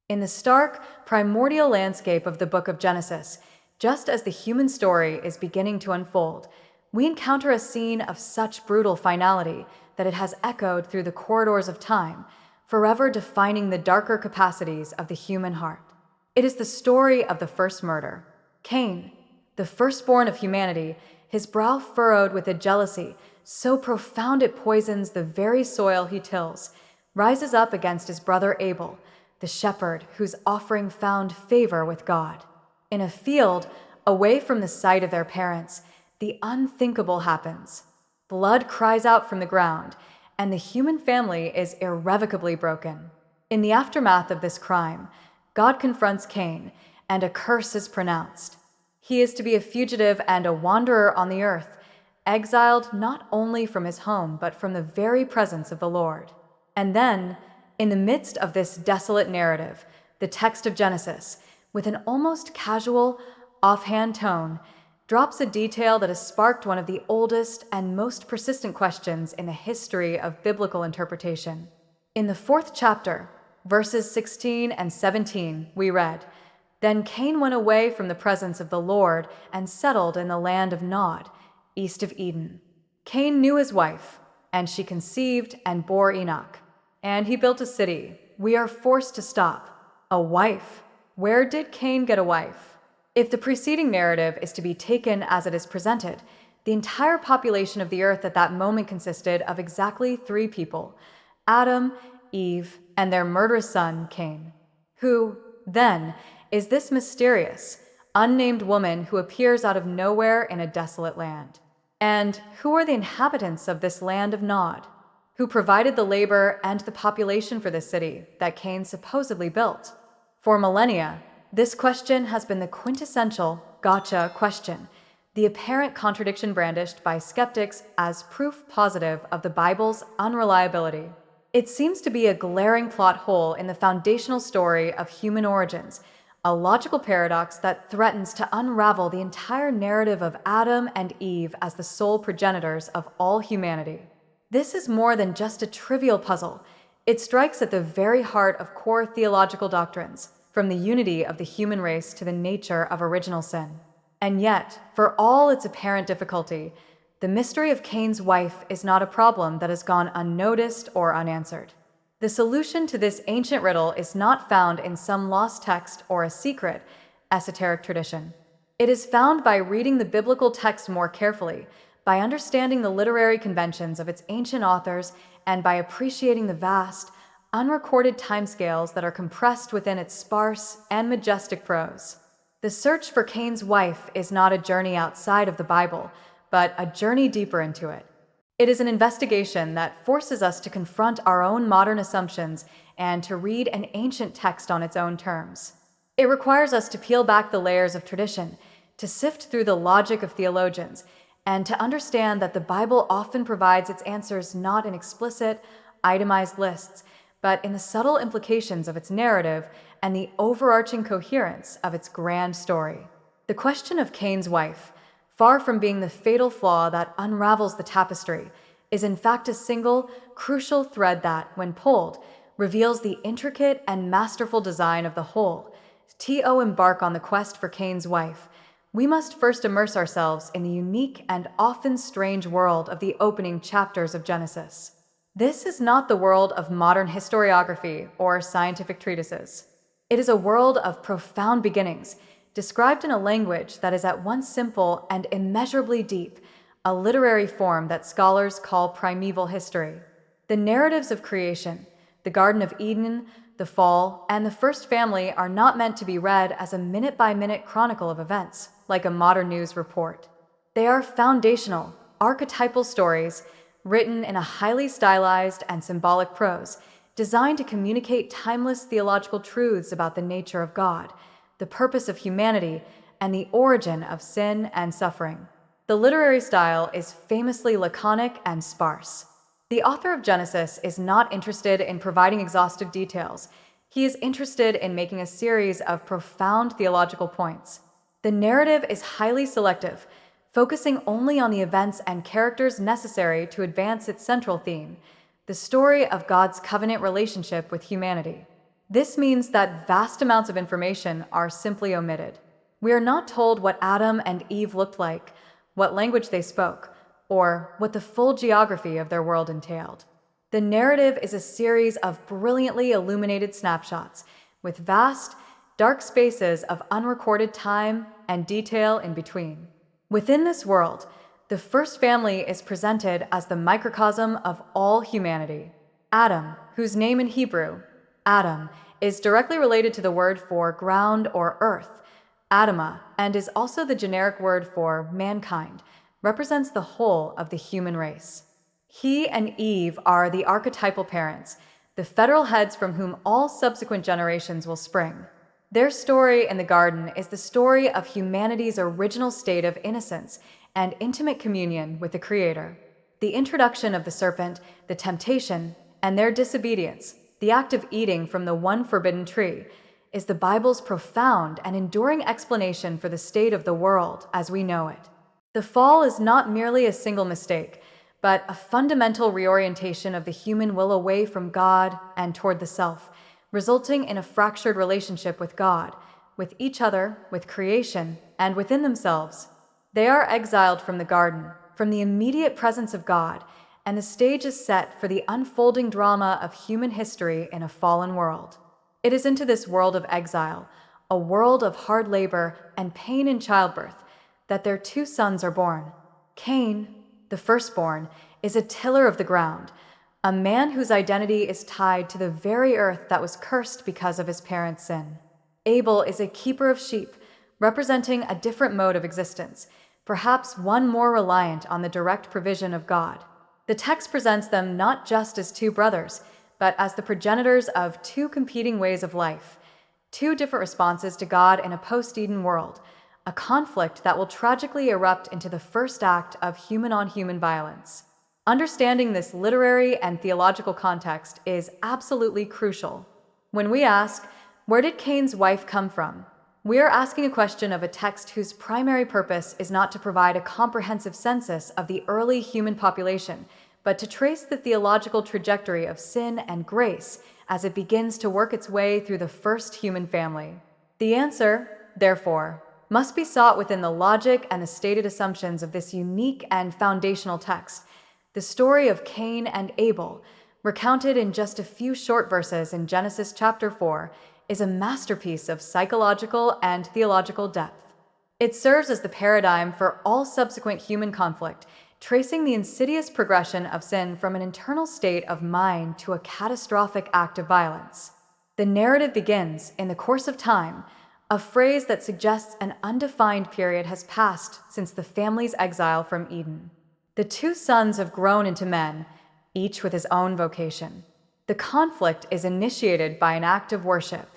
In the stark, primordial landscape of the book of Genesis, just as the human story is beginning to unfold, we encounter a scene of such brutal finality that it has echoed through the corridors of time, forever defining the darker capacities of the human heart. It is the story of the first murder. Cain, the firstborn of humanity, his brow furrowed with a jealousy so profound it poisons the very soil he tills, rises up against his brother Abel, the shepherd whose offering found favor with God. In a field, away from the sight of their parents, the unthinkable happens. Blood cries out from the ground, and the human family is irrevocably broken. In the aftermath of this crime, God confronts Cain, and a curse is pronounced. He is to be a fugitive and a wanderer on the earth, exiled not only from his home but from the very presence of the Lord. And then, in the midst of this desolate narrative, the text of Genesis, with an almost casual, offhand tone, drops a detail that has sparked one of the oldest and most persistent questions in the history of biblical interpretation. In the fourth chapter, verses 16 and 17, we read, "Then Cain went away from the presence of the Lord and settled in the land of Nod, east of Eden. Cain knew his wife, and she conceived and bore Enoch. And he built a city." We are forced to stop. A wife. Where did Cain get a wife? If the preceding narrative is to be taken as it is presented, the entire population of the earth at that moment consisted of exactly three people: Adam, Eve, and their murderous son, Cain. Who, then, is this mysterious, unnamed woman who appears out of nowhere in a desolate land? And who are the inhabitants of this land of Nod? Who provided the labor and the population for this city that Cain supposedly built? For millennia, this question has been the quintessential gotcha question, the apparent contradiction brandished by skeptics as proof positive of the Bible's unreliability. It seems to be a glaring plot hole in the foundational story of human origins, a logical paradox that threatens to unravel the entire narrative of Adam and Eve as the sole progenitors of all humanity. This is more than just a trivial puzzle. It strikes at the very heart of core theological doctrines, from the unity of the human race to the nature of original sin. And yet, for all its apparent difficulty, the mystery of Cain's wife is not a problem that has gone unnoticed or unanswered. The solution to this ancient riddle is not found in some lost text or a secret, esoteric tradition. It is found by reading the biblical text more carefully, by understanding the literary conventions of its ancient authors, and by appreciating the vast, unrecorded timescales that are compressed within its sparse and majestic prose. The search for Cain's wife is not a journey outside of the Bible, but a journey deeper into it. It is an investigation that forces us to confront our own modern assumptions and to read an ancient text on its own terms. It requires us to peel back the layers of tradition, to sift through the logic of theologians, and to understand that the Bible often provides its answers not in explicit, itemized lists, but in the subtle implications of its narrative and the overarching coherence of its grand story. The question of Cain's wife, far from being the fatal flaw that unravels the tapestry, is in fact a single, crucial thread that, when pulled, reveals the intricate and masterful design of the whole. To embark on the quest for Cain's wife, we must first immerse ourselves in the unique and often strange world of the opening chapters of Genesis. This is not the world of modern historiography or scientific treatises. It is a world of profound beginnings, described in a language that is at once simple and immeasurably deep, a literary form that scholars call primeval history. The narratives of creation, the Garden of Eden, the fall, and the first family are not meant to be read as a minute-by-minute chronicle of events, like a modern news report. They are foundational, archetypal stories, written in a highly stylized and symbolic prose, designed to communicate timeless theological truths about the nature of God, the purpose of humanity, and the origin of sin and suffering. The literary style is famously laconic and sparse. The author of Genesis is not interested in providing exhaustive details. He is interested in making a series of profound theological points. The narrative is highly selective, focusing only on the events and characters necessary to advance its central theme, the story of God's covenant relationship with humanity. This means that vast amounts of information are simply omitted. We are not told what Adam and Eve looked like, what language they spoke, or what the full geography of their world entailed. The narrative is a series of brilliantly illuminated snapshots, with vast, dark spaces of unrecorded time and detail in between. Within this world, the first family is presented as the microcosm of all humanity. Adam, whose name in Hebrew, Adam, is directly related to the word for ground or earth, Adamah, and is also the generic word for mankind, represents the whole of the human race. He and Eve are the archetypal parents, the federal heads from whom all subsequent generations will spring. Their story in the garden is the story of humanity's original state of innocence and intimate communion with the Creator. The introduction of the serpent, the temptation, and their disobedience, the act of eating from the one forbidden tree, is the Bible's profound and enduring explanation for the state of the world as we know it. The fall is not merely a single mistake, but a fundamental reorientation of the human will away from God and toward the self, resulting in a fractured relationship with God, with each other, with creation, and within themselves. They are exiled from the garden, from the immediate presence of God, and the stage is set for the unfolding drama of human history in a fallen world. It is into this world of exile, a world of hard labor and pain in childbirth, that their two sons are born. Cain, the firstborn, is a tiller of the ground, a man whose identity is tied to the very earth that was cursed because of his parents' sin. Abel is a keeper of sheep, representing a different mode of existence, perhaps one more reliant on the direct provision of God. The text presents them not just as two brothers, but as the progenitors of two competing ways of life, two different responses to God in a post-Eden world, a conflict that will tragically erupt into the first act of human-on-human violence. Understanding this literary and theological context is absolutely crucial. When we ask, where did Cain's wife come from? We are asking a question of a text whose primary purpose is not to provide a comprehensive census of the early human population, but to trace the theological trajectory of sin and grace as it begins to work its way through the first human family. The answer, therefore, must be sought within the logic and the stated assumptions of this unique and foundational text. The story of Cain and Abel, recounted in just a few short verses in Genesis chapter 4, is a masterpiece of psychological and theological depth. It serves as the paradigm for all subsequent human conflict, tracing the insidious progression of sin from an internal state of mind to a catastrophic act of violence. The narrative begins, in the course of time, a phrase that suggests an undefined period has passed since the family's exile from Eden. The two sons have grown into men, each with his own vocation. The conflict is initiated by an act of worship.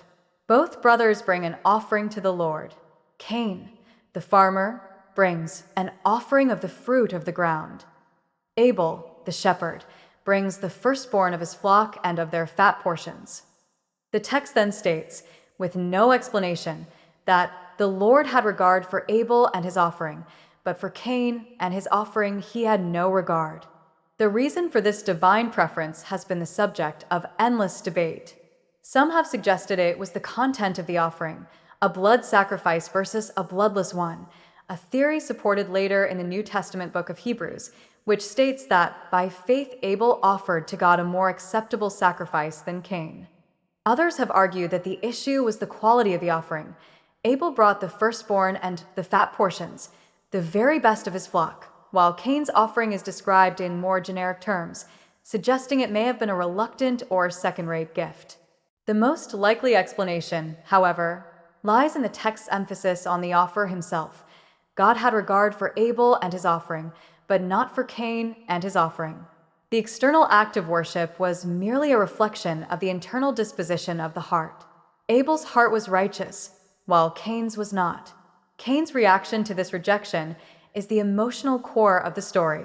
Both brothers bring an offering to the Lord. Cain, the farmer, brings an offering of the fruit of the ground. Abel, the shepherd, brings the firstborn of his flock and of their fat portions. The text then states, with no explanation, that the Lord had regard for Abel and his offering, but for Cain and his offering he had no regard. The reason for this divine preference has been the subject of endless debate. Some have suggested it was the content of the offering, a blood sacrifice versus a bloodless one, a theory supported later in the New Testament book of Hebrews, which states that by faith Abel offered to God a more acceptable sacrifice than Cain. Others have argued that the issue was the quality of the offering. Abel brought the firstborn and the fat portions, the very best of his flock, while Cain's offering is described in more generic terms, suggesting it may have been a reluctant or second-rate gift. The most likely explanation, however, lies in the text's emphasis on the offerer himself. God had regard for Abel and his offering, but not for Cain and his offering. The external act of worship was merely a reflection of the internal disposition of the heart. Abel's heart was righteous, while Cain's was not. Cain's reaction to this rejection is the emotional core of the story.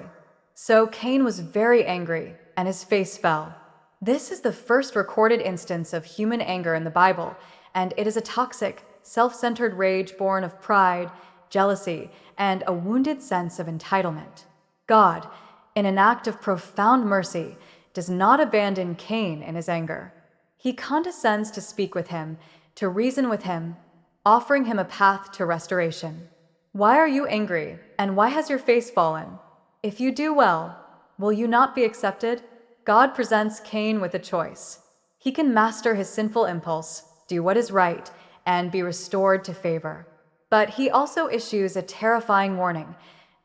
So Cain was very angry, and his face fell. This is the first recorded instance of human anger in the Bible, and it is a toxic, self-centered rage born of pride, jealousy, and a wounded sense of entitlement. God, in an act of profound mercy, does not abandon Cain in his anger. He condescends to speak with him, to reason with him, offering him a path to restoration. Why are you angry, and why has your face fallen? If you do well, will you not be accepted? God presents Cain with a choice. He can master his sinful impulse, do what is right, and be restored to favor. But he also issues a terrifying warning,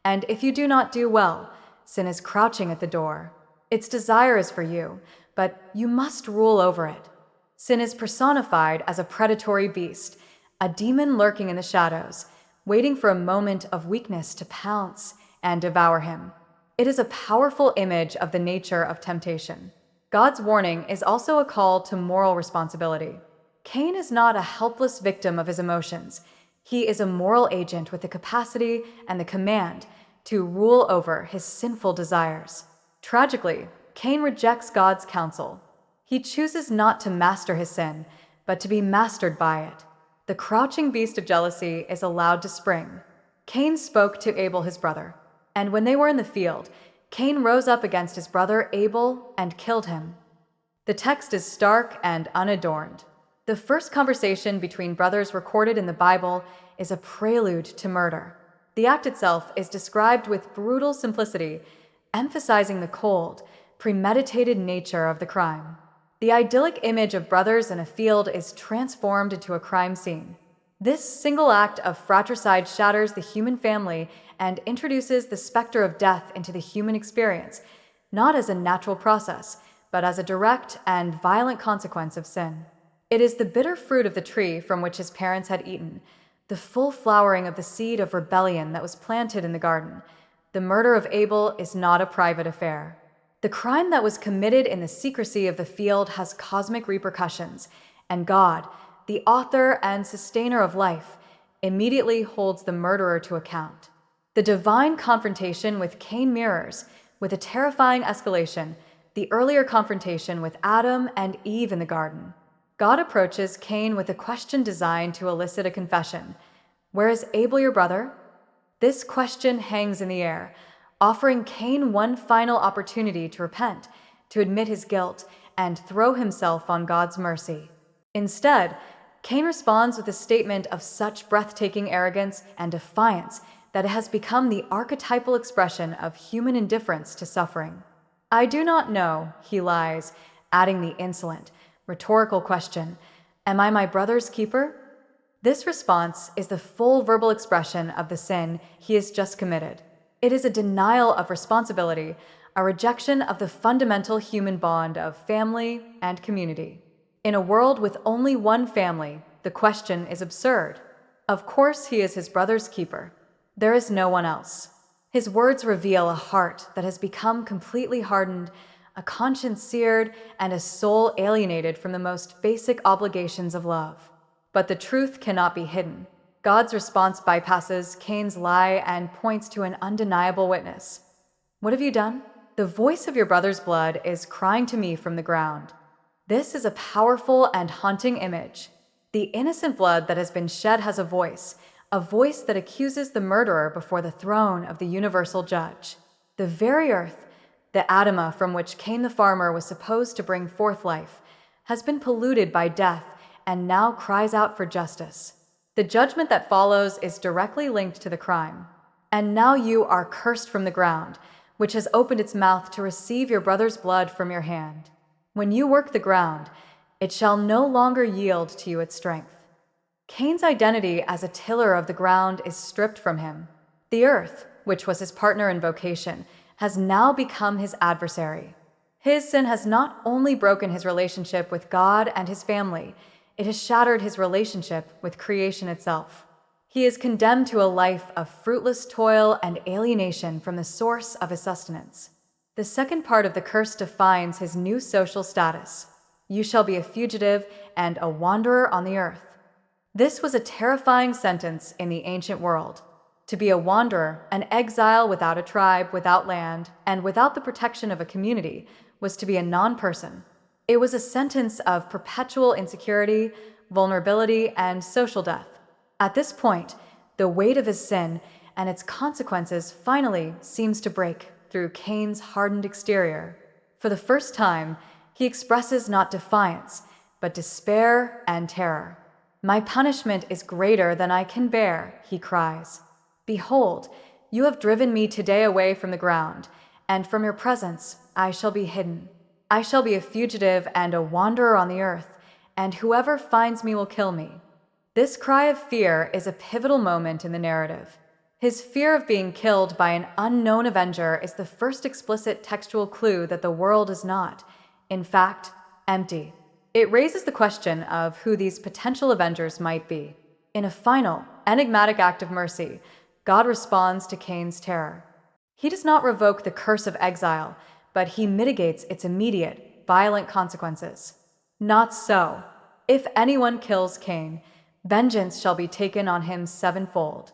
and if you do not do well, sin is crouching at the door. Its desire is for you, but you must rule over it. Sin is personified as a predatory beast, a demon lurking in the shadows, waiting for a moment of weakness to pounce and devour him. It is a powerful image of the nature of temptation. God's warning is also a call to moral responsibility. Cain is not a helpless victim of his emotions. He is a moral agent with the capacity and the command to rule over his sinful desires. Tragically, Cain rejects God's counsel. He chooses not to master his sin, but to be mastered by it. The crouching beast of jealousy is allowed to spring. Cain spoke to Abel his brother, and when they were in the field, Cain rose up against his brother Abel and killed him. The text is stark and unadorned. The first conversation between brothers recorded in the Bible is a prelude to murder. The act itself is described with brutal simplicity, emphasizing the cold, premeditated nature of the crime. The idyllic image of brothers in a field is transformed into a crime scene. This single act of fratricide shatters the human family and introduces the specter of death into the human experience, not as a natural process, but as a direct and violent consequence of sin. It is the bitter fruit of the tree from which his parents had eaten, the full flowering of the seed of rebellion that was planted in the garden. The murder of Abel is not a private affair. The crime that was committed in the secrecy of the field has cosmic repercussions, and God, the author and sustainer of life, immediately holds the murderer to account. The divine confrontation with Cain mirrors, with a terrifying escalation, the earlier confrontation with Adam and Eve in the garden. God approaches Cain with a question designed to elicit a confession. Where is Abel your brother? This question hangs in the air, offering Cain one final opportunity to repent, to admit his guilt, and throw himself on God's mercy. Instead, Cain responds with a statement of such breathtaking arrogance and defiance that it has become the archetypal expression of human indifference to suffering. I do not know, he lies, adding the insolent, rhetorical question, am I my brother's keeper? This response is the full verbal expression of the sin he has just committed. It is a denial of responsibility, a rejection of the fundamental human bond of family and community. In a world with only one family, the question is absurd. Of course he is his brother's keeper. There is no one else. His words reveal a heart that has become completely hardened, a conscience seared, and a soul alienated from the most basic obligations of love. But the truth cannot be hidden. God's response bypasses Cain's lie and points to an undeniable witness. What have you done? The voice of your brother's blood is crying to me from the ground. This is a powerful and haunting image. The innocent blood that has been shed has a voice that accuses the murderer before the throne of the universal judge. The very earth, the Adamah from which Cain the farmer was supposed to bring forth life, has been polluted by death and now cries out for justice. The judgment that follows is directly linked to the crime. And now you are cursed from the ground, which has opened its mouth to receive your brother's blood from your hand. When you work the ground, it shall no longer yield to you its strength. Cain's identity as a tiller of the ground is stripped from him. The earth, which was his partner in vocation, has now become his adversary. His sin has not only broken his relationship with God and his family, it has shattered his relationship with creation itself. He is condemned to a life of fruitless toil and alienation from the source of his sustenance. The second part of the curse defines his new social status. You shall be a fugitive and a wanderer on the earth. This was a terrifying sentence in the ancient world. To be a wanderer, an exile without a tribe, without land, and without the protection of a community, was to be a non-person. It was a sentence of perpetual insecurity, vulnerability, and social death. At this point, the weight of his sin and its consequences finally seems to break through Cain's hardened exterior. For the first time, he expresses not defiance, but despair and terror. My punishment is greater than I can bear, he cries. Behold, you have driven me today away from the ground, and from your presence I shall be hidden. I shall be a fugitive and a wanderer on the earth, and whoever finds me will kill me. This cry of fear is a pivotal moment in the narrative. His fear of being killed by an unknown avenger is the first explicit textual clue that the world is not, in fact, empty. It raises the question of who these potential avengers might be. In a final, enigmatic act of mercy, God responds to Cain's terror. He does not revoke the curse of exile, but he mitigates its immediate, violent consequences. Not so. If anyone kills Cain, vengeance shall be taken on him sevenfold.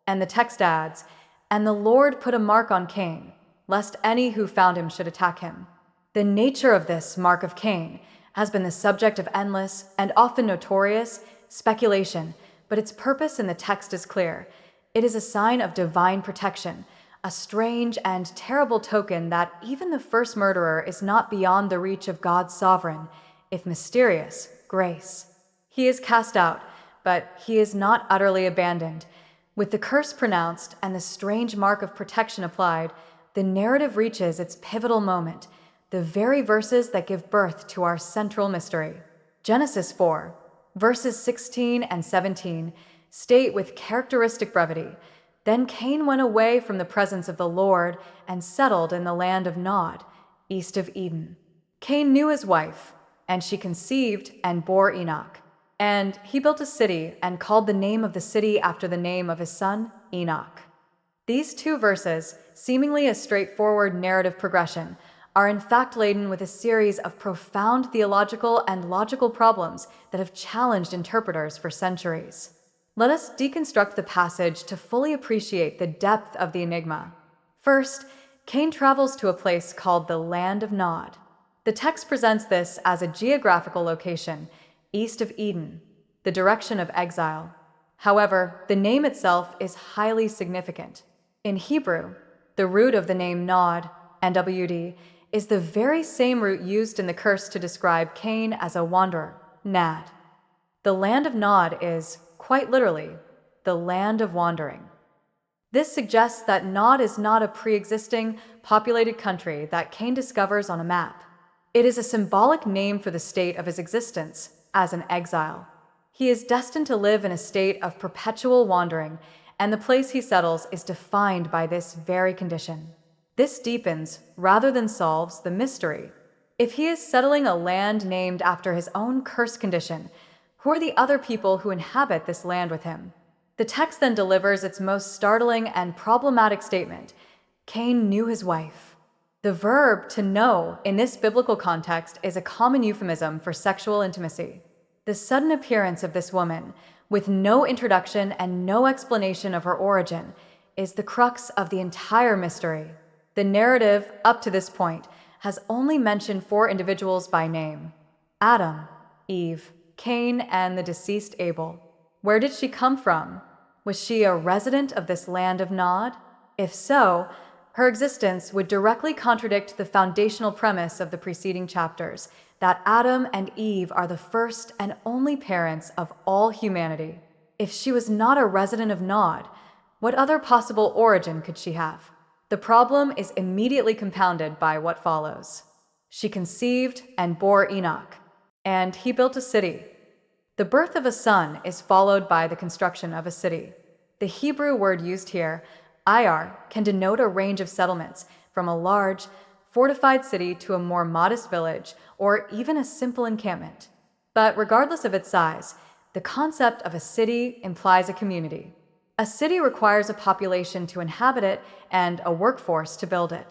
And the text adds, "And the Lord put a mark on Cain, lest any who found him should attack him." The nature of this mark of Cain has been the subject of endless, and often notorious, speculation, but its purpose in the text is clear. It is a sign of divine protection, a strange and terrible token that even the first murderer is not beyond the reach of God's sovereign, if mysterious, grace. He is cast out, but he is not utterly abandoned. With the curse pronounced and the strange mark of protection applied, the narrative reaches its pivotal moment, the very verses that give birth to our central mystery. Genesis 4, verses 16 and 17, state with characteristic brevity, "Then Cain went away from the presence of the Lord and settled in the land of Nod, east of Eden. Cain knew his wife, and she conceived and bore Enoch. And he built a city and called the name of the city after the name of his son, Enoch." These two verses, seemingly a straightforward narrative progression, are in fact laden with a series of profound theological and logical problems that have challenged interpreters for centuries. Let us deconstruct the passage to fully appreciate the depth of the enigma. First, Cain travels to a place called the Land of Nod. The text presents this as a geographical location, east of Eden, the direction of exile. However, the name itself is highly significant. In Hebrew, the root of the name Nod, NWD, is the very same root used in the curse to describe Cain as a wanderer, Nad. The land of Nod is, quite literally, the land of wandering. This suggests that Nod is not a pre-existing, populated country that Cain discovers on a map. It is a symbolic name for the state of his existence, as an exile. He is destined to live in a state of perpetual wandering, and the place he settles is defined by this very condition. This deepens, rather than solves, the mystery. If he is settling a land named after his own curse condition, who are the other people who inhabit this land with him? The text then delivers its most startling and problematic statement: Cain knew his wife. The verb to know in this biblical context is a common euphemism for sexual intimacy. The sudden appearance of this woman, with no introduction and no explanation of her origin, is the crux of the entire mystery. The narrative, up to this point, has only mentioned 4 individuals by name: Adam, Eve, Cain, and the deceased Abel. Where did she come from? Was she a resident of this land of Nod? If so, her existence would directly contradict the foundational premise of the preceding chapters, that Adam and Eve are the first and only parents of all humanity. If she was not a resident of Nod, what other possible origin could she have? The problem is immediately compounded by what follows. She conceived and bore Enoch, and he built a city. The birth of a son is followed by the construction of a city. The Hebrew word used here, Ayar, can denote a range of settlements, from a large, fortified city to a more modest village, or even a simple encampment. But regardless of its size, the concept of a city implies a community. A city requires a population to inhabit it and a workforce to build it.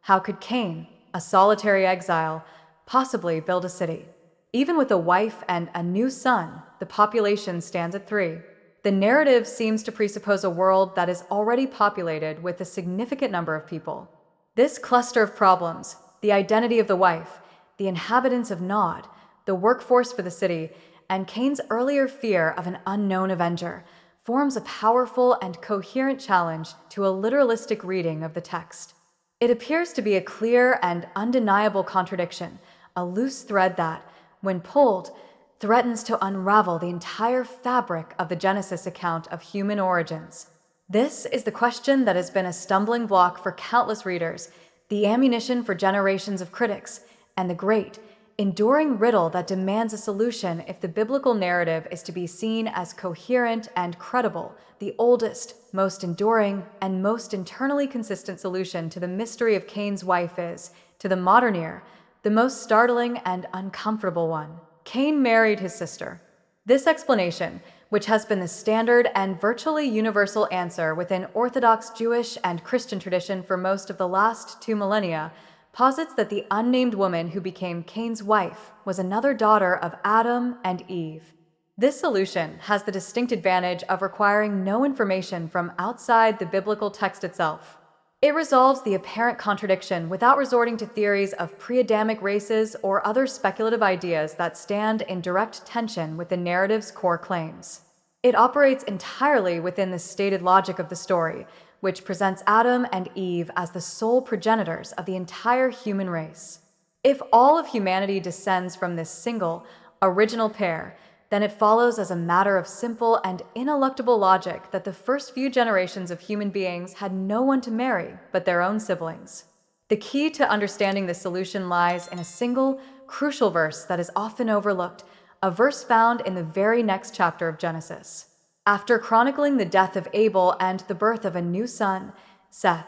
How could Cain, a solitary exile, possibly build a city? Even with a wife and a new son, the population stands at 3. The narrative seems to presuppose a world that is already populated with a significant number of people. This cluster of problems, the identity of the wife, the inhabitants of Nod, the workforce for the city, and Cain's earlier fear of an unknown avenger, forms a powerful and coherent challenge to a literalistic reading of the text. It appears to be a clear and undeniable contradiction, a loose thread that, when pulled, threatens to unravel the entire fabric of the Genesis account of human origins. This is the question that has been a stumbling block for countless readers, the ammunition for generations of critics, and the great, enduring riddle that demands a solution if the biblical narrative is to be seen as coherent and credible, the oldest, most enduring, and most internally consistent solution to the mystery of Cain's wife is, to the modern ear, the most startling and uncomfortable one. Cain married his sister. This explanation, which has been the standard and virtually universal answer within Orthodox Jewish and Christian tradition for most of the last 2 millennia, posits that the unnamed woman who became Cain's wife was another daughter of Adam and Eve. This solution has the distinct advantage of requiring no information from outside the biblical text itself. It resolves the apparent contradiction without resorting to theories of pre-Adamic races or other speculative ideas that stand in direct tension with the narrative's core claims. It operates entirely within the stated logic of the story, which presents Adam and Eve as the sole progenitors of the entire human race. If all of humanity descends from this single, original pair, then it follows as a matter of simple and ineluctable logic that the first few generations of human beings had no one to marry but their own siblings. The key to understanding this solution lies in a single, crucial verse that is often overlooked, a verse found in the very next chapter of Genesis. After chronicling the death of Abel and the birth of a new son, Seth,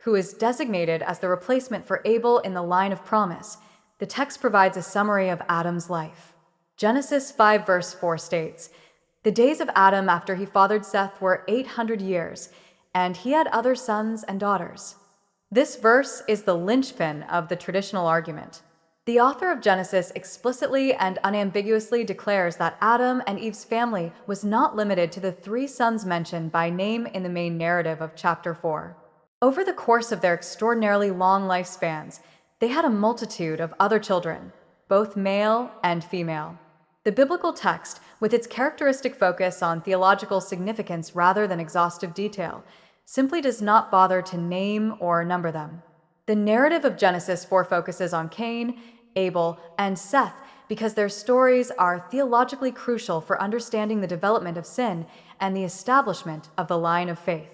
who is designated as the replacement for Abel in the line of promise, the text provides a summary of Adam's life. Genesis 5 verse 4 states, "The days of Adam after he fathered Seth were 800 years, and he had other sons and daughters." This verse is the linchpin of the traditional argument. The author of Genesis explicitly and unambiguously declares that Adam and Eve's family was not limited to the 3 sons mentioned by name in the main narrative of chapter 4. Over the course of their extraordinarily long lifespans, they had a multitude of other children, both male and female. The biblical text, with its characteristic focus on theological significance rather than exhaustive detail, simply does not bother to name or number them. The narrative of Genesis 4 focuses on Cain, Abel, and Seth because their stories are theologically crucial for understanding the development of sin and the establishment of the line of faith.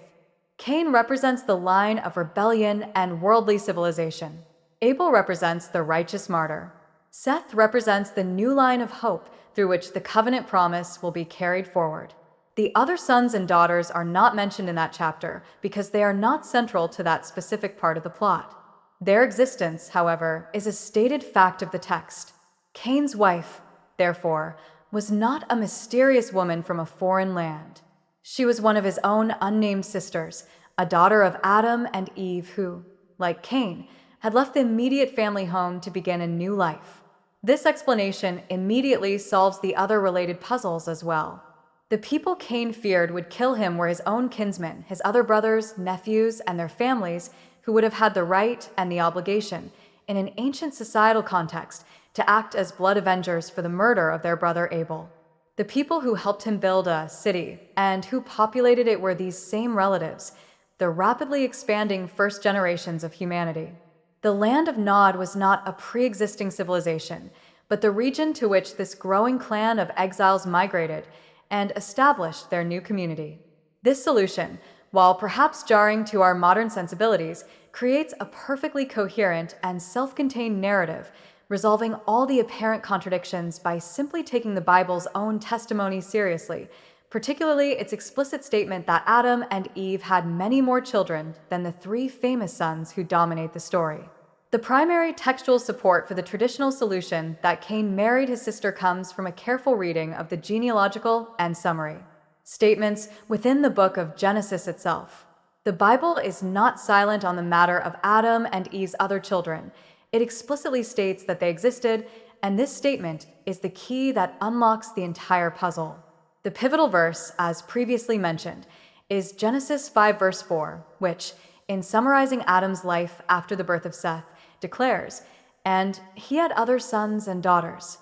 Cain represents the line of rebellion and worldly civilization. Abel represents the righteous martyr. Seth represents the new line of hope through which the covenant promise will be carried forward. The other sons and daughters are not mentioned in that chapter because they are not central to that specific part of the plot. Their existence, however, is a stated fact of the text. Cain's wife, therefore, was not a mysterious woman from a foreign land. She was one of his own unnamed sisters, a daughter of Adam and Eve who, like Cain, had left the immediate family home to begin a new life. This explanation immediately solves the other related puzzles as well. The people Cain feared would kill him were his own kinsmen, his other brothers, nephews, and their families, who would have had the right and the obligation, in an ancient societal context, to act as blood avengers for the murder of their brother Abel. The people who helped him build a city and who populated it were these same relatives, the rapidly expanding first generations of humanity. The land of Nod was not a pre-existing civilization, but the region to which this growing clan of exiles migrated and established their new community. This solution, while perhaps jarring to our modern sensibilities, creates a perfectly coherent and self-contained narrative, resolving all the apparent contradictions by simply taking the Bible's own testimony seriously, particularly its explicit statement that Adam and Eve had many more children than the 3 famous sons who dominate the story. The primary textual support for the traditional solution that Cain married his sister comes from a careful reading of the genealogical and summary statements within the book of Genesis itself. The Bible is not silent on the matter of Adam and Eve's other children. It explicitly states that they existed, and this statement is the key that unlocks the entire puzzle. The pivotal verse, as previously mentioned, is Genesis 5 verse 4, which, in summarizing Adam's life after the birth of Seth, declares, "And he had other sons and daughters."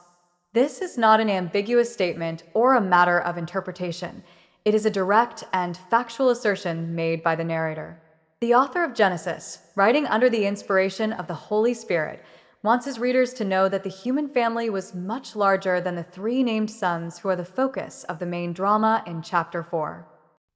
This is not an ambiguous statement or a matter of interpretation. It is a direct and factual assertion made by the narrator. The author of Genesis, writing under the inspiration of the Holy Spirit, wants his readers to know that the human family was much larger than the three named sons who are the focus of the main drama in chapter 4.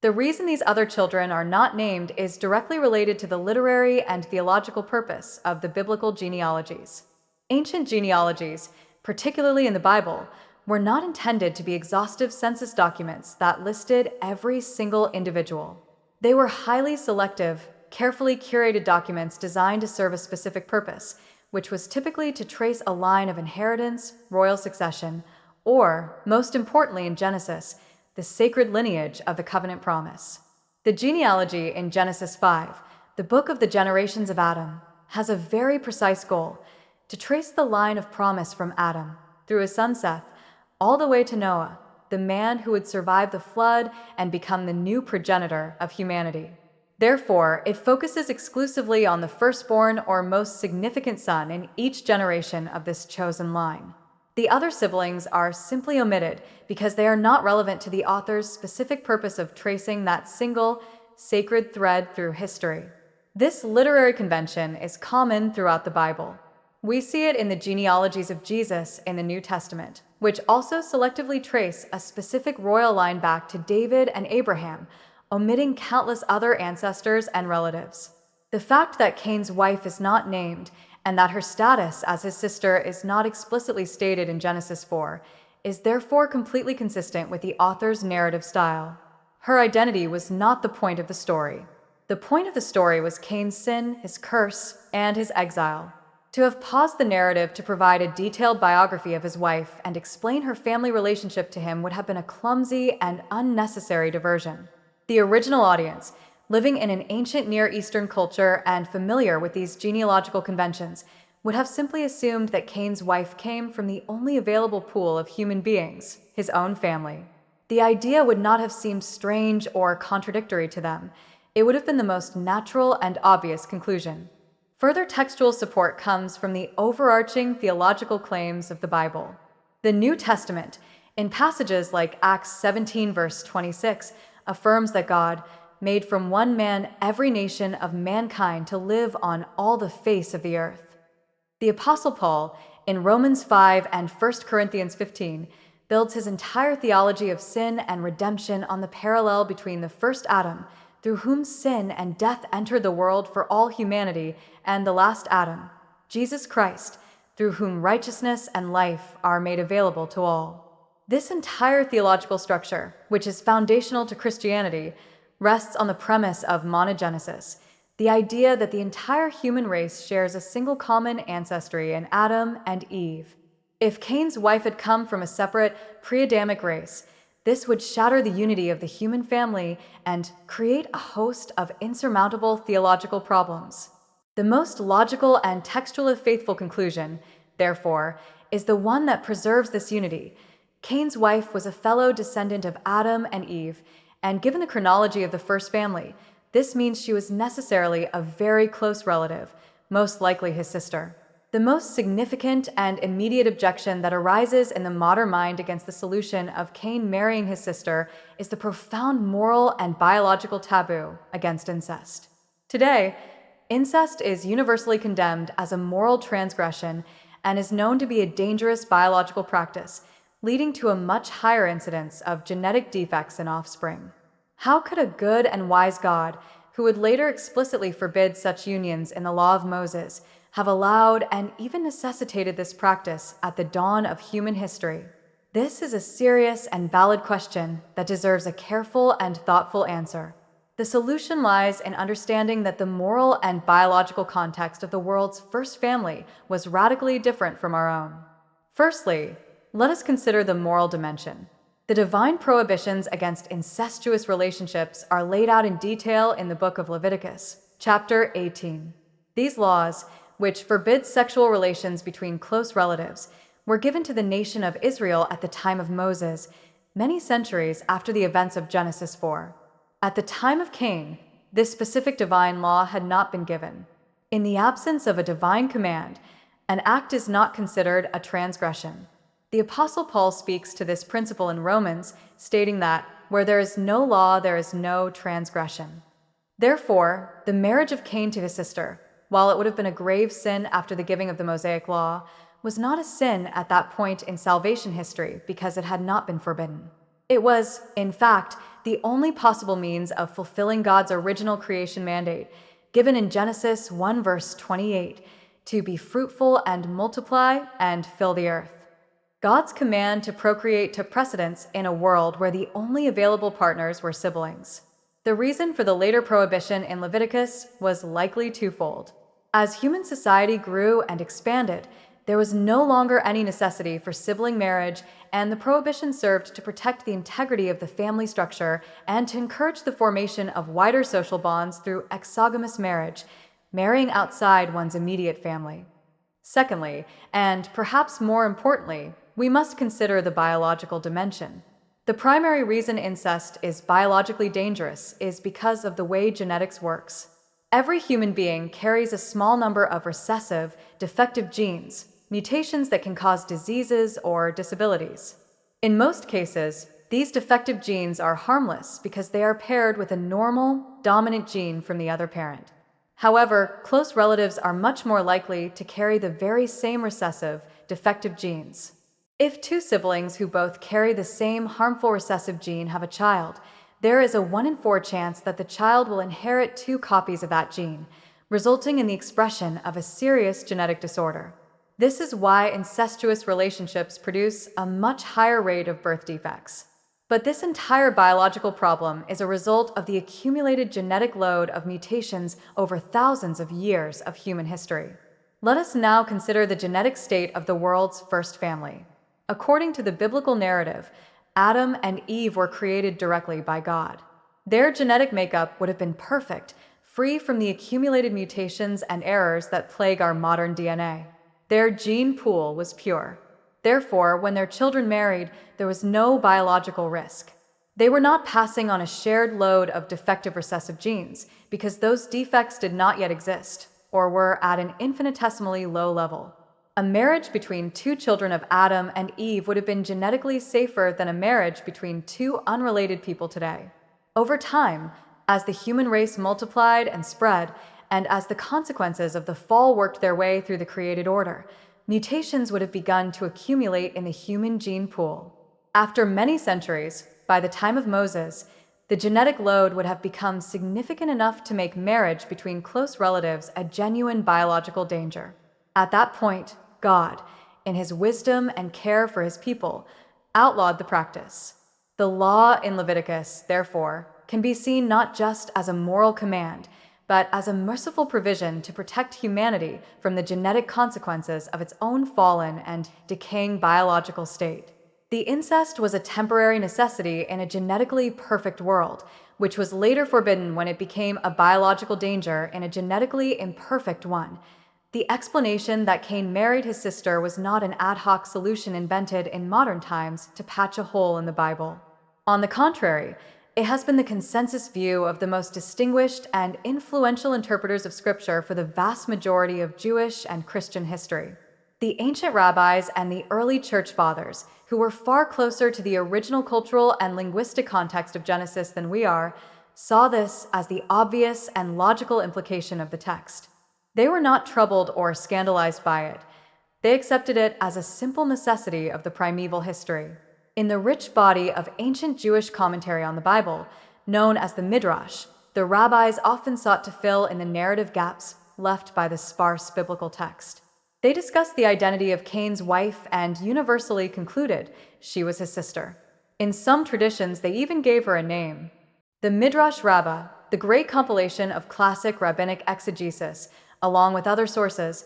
The reason these other children are not named is directly related to the literary and theological purpose of the biblical genealogies. Ancient genealogies, particularly in the Bible, were not intended to be exhaustive census documents that listed every single individual. They were highly selective, carefully curated documents designed to serve a specific purpose, which was typically to trace a line of inheritance, royal succession, or, most importantly in Genesis, the sacred lineage of the covenant promise. The genealogy in Genesis 5, the book of the generations of Adam, has a very precise goal: to trace the line of promise from Adam, through his son Seth, all the way to Noah, the man who would survive the flood and become the new progenitor of humanity. Therefore, it focuses exclusively on the firstborn or most significant son in each generation of this chosen line. The other siblings are simply omitted because they are not relevant to the author's specific purpose of tracing that single, sacred thread through history. This literary convention is common throughout the Bible. We see it in the genealogies of Jesus in the New Testament, which also selectively trace a specific royal line back to David and Abraham, omitting countless other ancestors and relatives. The fact that Cain's wife is not named, and that her status as his sister is not explicitly stated in Genesis 4, is therefore completely consistent with the author's narrative style. Her identity was not the point of the story. The point of the story was Cain's sin, his curse, and his exile. To have paused the narrative to provide a detailed biography of his wife and explain her family relationship to him would have been a clumsy and unnecessary diversion. The original audience, living in an ancient Near Eastern culture and familiar with these genealogical conventions, would have simply assumed that Cain's wife came from the only available pool of human beings, his own family. The idea would not have seemed strange or contradictory to them. It would have been the most natural and obvious conclusion. Further textual support comes from the overarching theological claims of the Bible. The New Testament, in passages like Acts 17 verse 26, affirms that God made from one man every nation of mankind to live on all the face of the earth. The Apostle Paul, in Romans 5 and 1 Corinthians 15, builds his entire theology of sin and redemption on the parallel between the first Adam, through whom sin and death entered the world for all humanity, and the last Adam, Jesus Christ, through whom righteousness and life are made available to all. This entire theological structure, which is foundational to Christianity, rests on the premise of monogenesis, the idea that the entire human race shares a single common ancestry in Adam and Eve. If Cain's wife had come from a separate, pre-Adamic race, this would shatter the unity of the human family and create a host of insurmountable theological problems. The most logical and textually faithful conclusion, therefore, is the one that preserves this unity. Cain's wife was a fellow descendant of Adam and Eve, and given the chronology of the first family, this means she was necessarily a very close relative, most likely his sister. The most significant and immediate objection that arises in the modern mind against the solution of Cain marrying his sister is the profound moral and biological taboo against incest. Today, incest is universally condemned as a moral transgression and is known to be a dangerous biological practice, leading to a much higher incidence of genetic defects in offspring. How could a good and wise God, who would later explicitly forbid such unions in the law of Moses, have allowed and even necessitated this practice at the dawn of human history? This is a serious and valid question that deserves a careful and thoughtful answer. The solution lies in understanding that the moral and biological context of the world's first family was radically different from our own. Firstly, let us consider the moral dimension. The divine prohibitions against incestuous relationships are laid out in detail in the book of Leviticus, chapter 18. These laws, which forbid sexual relations between close relatives, were given to the nation of Israel at the time of Moses, many centuries after the events of Genesis 4. At the time of Cain, this specific divine law had not been given. In the absence of a divine command, an act is not considered a transgression. The Apostle Paul speaks to this principle in Romans, stating that, where there is no law, there is no transgression. Therefore, the marriage of Cain to his sister, while it would have been a grave sin after the giving of the Mosaic Law, was not a sin at that point in salvation history because it had not been forbidden. It was, in fact, the only possible means of fulfilling God's original creation mandate, given in Genesis 1 verse 28, to be fruitful and multiply and fill the earth. God's command to procreate took precedence in a world where the only available partners were siblings. The reason for the later prohibition in Leviticus was likely twofold. As human society grew and expanded, there was no longer any necessity for sibling marriage, and the prohibition served to protect the integrity of the family structure and to encourage the formation of wider social bonds through exogamous marriage, marrying outside one's immediate family. Secondly, and perhaps more importantly, we must consider the biological dimension. The primary reason incest is biologically dangerous is because of the way genetics works. Every human being carries a small number of recessive, defective genes, mutations that can cause diseases or disabilities. In most cases, these defective genes are harmless because they are paired with a normal, dominant gene from the other parent. However, close relatives are much more likely to carry the very same recessive, defective genes. If two siblings who both carry the same harmful recessive gene have a child, there is a 1 in 4 chance that the child will inherit 2 copies of that gene, resulting in the expression of a serious genetic disorder. This is why incestuous relationships produce a much higher rate of birth defects. But this entire biological problem is a result of the accumulated genetic load of mutations over thousands of years of human history. Let us now consider the genetic state of the world's first family. According to the biblical narrative, Adam and Eve were created directly by God. Their genetic makeup would have been perfect, free from the accumulated mutations and errors that plague our modern DNA. Their gene pool was pure. Therefore, when their children married, there was no biological risk. They were not passing on a shared load of defective recessive genes because those defects did not yet exist or were at an infinitesimally low level. A marriage between 2 children of Adam and Eve would have been genetically safer than a marriage between 2 unrelated people today. Over time, as the human race multiplied and spread, and as the consequences of the fall worked their way through the created order, mutations would have begun to accumulate in the human gene pool. After many centuries, by the time of Moses, the genetic load would have become significant enough to make marriage between close relatives a genuine biological danger. At that point, God, in his wisdom and care for his people, outlawed the practice. The law in Leviticus, therefore, can be seen not just as a moral command, but as a merciful provision to protect humanity from the genetic consequences of its own fallen and decaying biological state. The incest was a temporary necessity in a genetically perfect world, which was later forbidden when it became a biological danger in a genetically imperfect one. The explanation that Cain married his sister was not an ad hoc solution invented in modern times to patch a hole in the Bible. On the contrary, it has been the consensus view of the most distinguished and influential interpreters of Scripture for the vast majority of Jewish and Christian history. The ancient rabbis and the early church fathers, who were far closer to the original cultural and linguistic context of Genesis than we are, saw this as the obvious and logical implication of the text. They were not troubled or scandalized by it. They accepted it as a simple necessity of the primeval history. In the rich body of ancient Jewish commentary on the Bible, known as the Midrash, the rabbis often sought to fill in the narrative gaps left by the sparse biblical text. They discussed the identity of Cain's wife and universally concluded she was his sister. In some traditions, they even gave her a name. The Midrash Rabbah, the great compilation of classic rabbinic exegesis, along with other sources,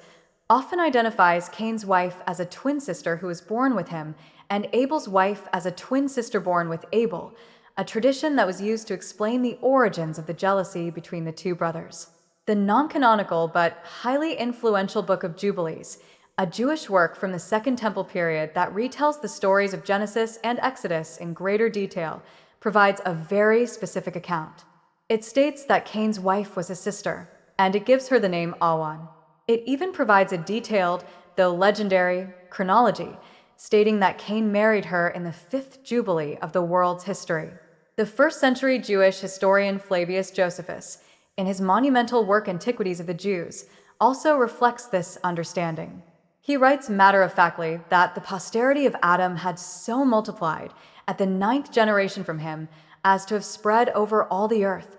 often identifies Cain's wife as a twin sister who was born with him, and Abel's wife as a twin sister born with Abel, a tradition that was used to explain the origins of the jealousy between the 2 brothers. The non-canonical but highly influential Book of Jubilees, a Jewish work from the Second Temple period that retells the stories of Genesis and Exodus in greater detail, provides a very specific account. It states that Cain's wife was his sister, and it gives her the name Awan. It even provides a detailed, though legendary, chronology, stating that Cain married her in the 5th Jubilee of the world's history. The 1st century Jewish historian Flavius Josephus, in his monumental work Antiquities of the Jews, also reflects this understanding. He writes matter-of-factly that the posterity of Adam had so multiplied at the ninth generation from him as to have spread over all the earth,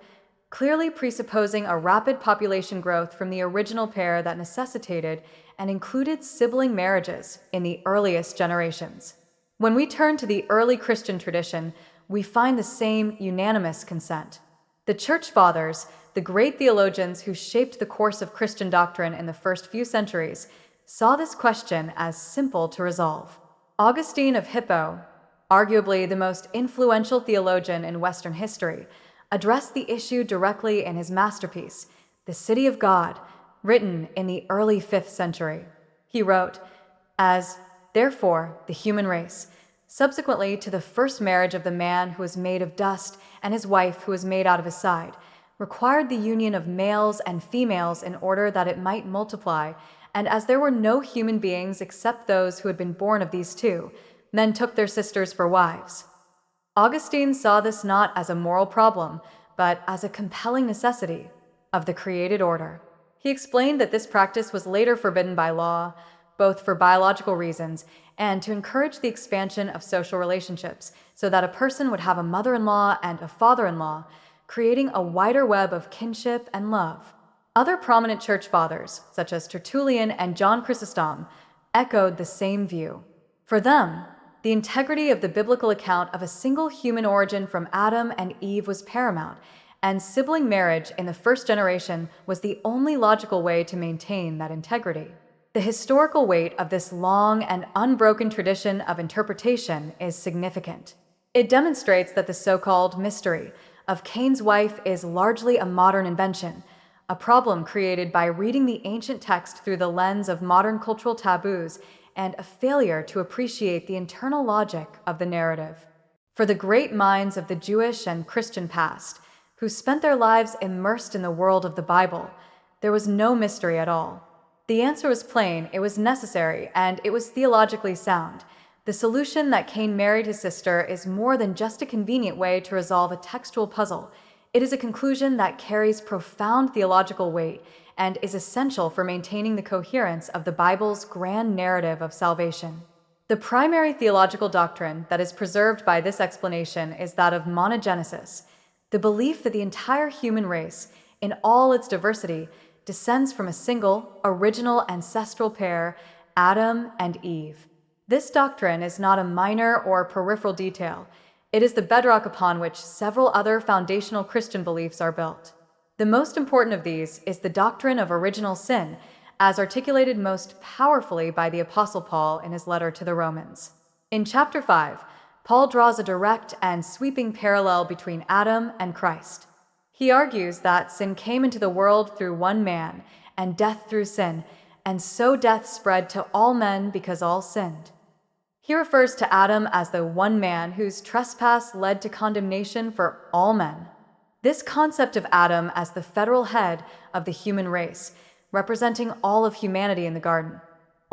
clearly presupposing a rapid population growth from the original pair that necessitated and included sibling marriages in the earliest generations. When we turn to the early Christian tradition, we find the same unanimous consent. The Church Fathers, the great theologians who shaped the course of Christian doctrine in the first few centuries, saw this question as simple to resolve. Augustine of Hippo, arguably the most influential theologian in Western history, addressed the issue directly in his masterpiece, The City of God, written in the early 5th century. He wrote, as, therefore, the human race, subsequently to the first marriage of the man who was made of dust and his wife who was made out of his side, required the union of males and females in order that it might multiply, and as there were no human beings except those who had been born of these two, men took their sisters for wives. Augustine saw this not as a moral problem, but as a compelling necessity of the created order. He explained that this practice was later forbidden by law, both for biological reasons and to encourage the expansion of social relationships, so that a person would have a mother-in-law and a father-in-law, creating a wider web of kinship and love. Other prominent church fathers, such as Tertullian and John Chrysostom, echoed the same view. For them, the integrity of the biblical account of a single human origin from Adam and Eve was paramount, and sibling marriage in the first generation was the only logical way to maintain that integrity. The historical weight of this long and unbroken tradition of interpretation is significant. It demonstrates that the so-called mystery of Cain's wife is largely a modern invention, a problem created by reading the ancient text through the lens of modern cultural taboos and a failure to appreciate the internal logic of the narrative. For the great minds of the Jewish and Christian past, who spent their lives immersed in the world of the Bible, there was no mystery at all. The answer was plain, it was necessary, and it was theologically sound. The solution that Cain married his sister is more than just a convenient way to resolve a textual puzzle. It is a conclusion that carries profound theological weight and is essential for maintaining the coherence of the Bible's grand narrative of salvation. The primary theological doctrine that is preserved by this explanation is that of monogenesis, the belief that the entire human race, in all its diversity, descends from a single, original ancestral pair, Adam and Eve. This doctrine is not a minor or peripheral detail. It is the bedrock upon which several other foundational Christian beliefs are built. The most important of these is the doctrine of original sin, as articulated most powerfully by the Apostle Paul in his letter to the Romans. In chapter 5, Paul draws a direct and sweeping parallel between Adam and Christ. He argues that sin came into the world through one man, and death through sin, and so death spread to all men because all sinned. He refers to Adam as the one man whose trespass led to condemnation for all men. This concept of Adam as the federal head of the human race, representing all of humanity in the garden,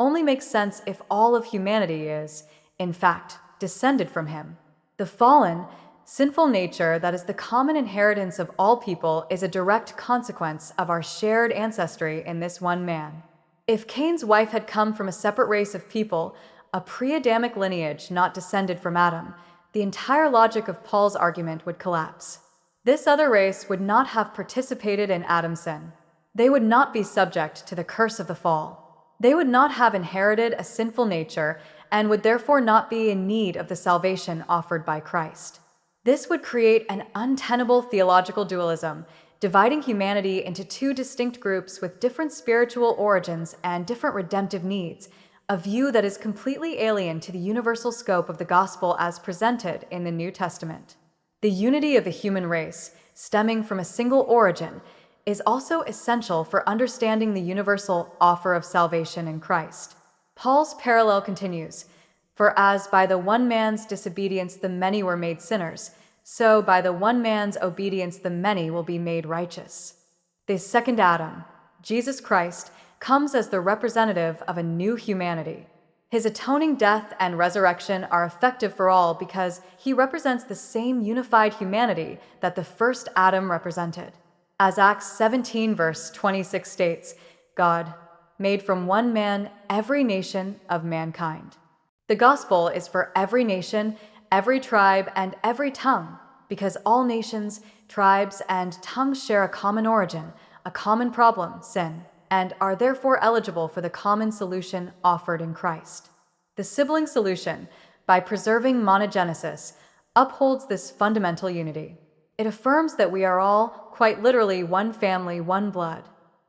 only makes sense if all of humanity is, in fact, descended from him. The fallen, sinful nature that is the common inheritance of all people is a direct consequence of our shared ancestry in this one man. If Cain's wife had come from a separate race of people, a pre-Adamic lineage not descended from Adam, the entire logic of Paul's argument would collapse. This other race would not have participated in Adam's sin. They would not be subject to the curse of the fall. They would not have inherited a sinful nature and would therefore not be in need of the salvation offered by Christ. This would create an untenable theological dualism, dividing humanity into two distinct groups with different spiritual origins and different redemptive needs, a view that is completely alien to the universal scope of the gospel as presented in the New Testament. The unity of the human race, stemming from a single origin, is also essential for understanding the universal offer of salvation in Christ. Paul's parallel continues, "For as by the one man's disobedience the many were made sinners, so by the one man's obedience the many will be made righteous." The second Adam, Jesus Christ, comes as the representative of a new humanity. His atoning death and resurrection are effective for all because he represents the same unified humanity that the first Adam represented. As Acts 17 verse 26 states, God, made from one man every nation of mankind. The gospel is for every nation, every tribe, and every tongue, because all nations, tribes, and tongues share a common origin, a common problem, sin, and are therefore eligible for the common solution offered in Christ. The sibling solution, by preserving monogenesis, upholds this fundamental unity. It affirms that we are all, quite literally, one family, one blood.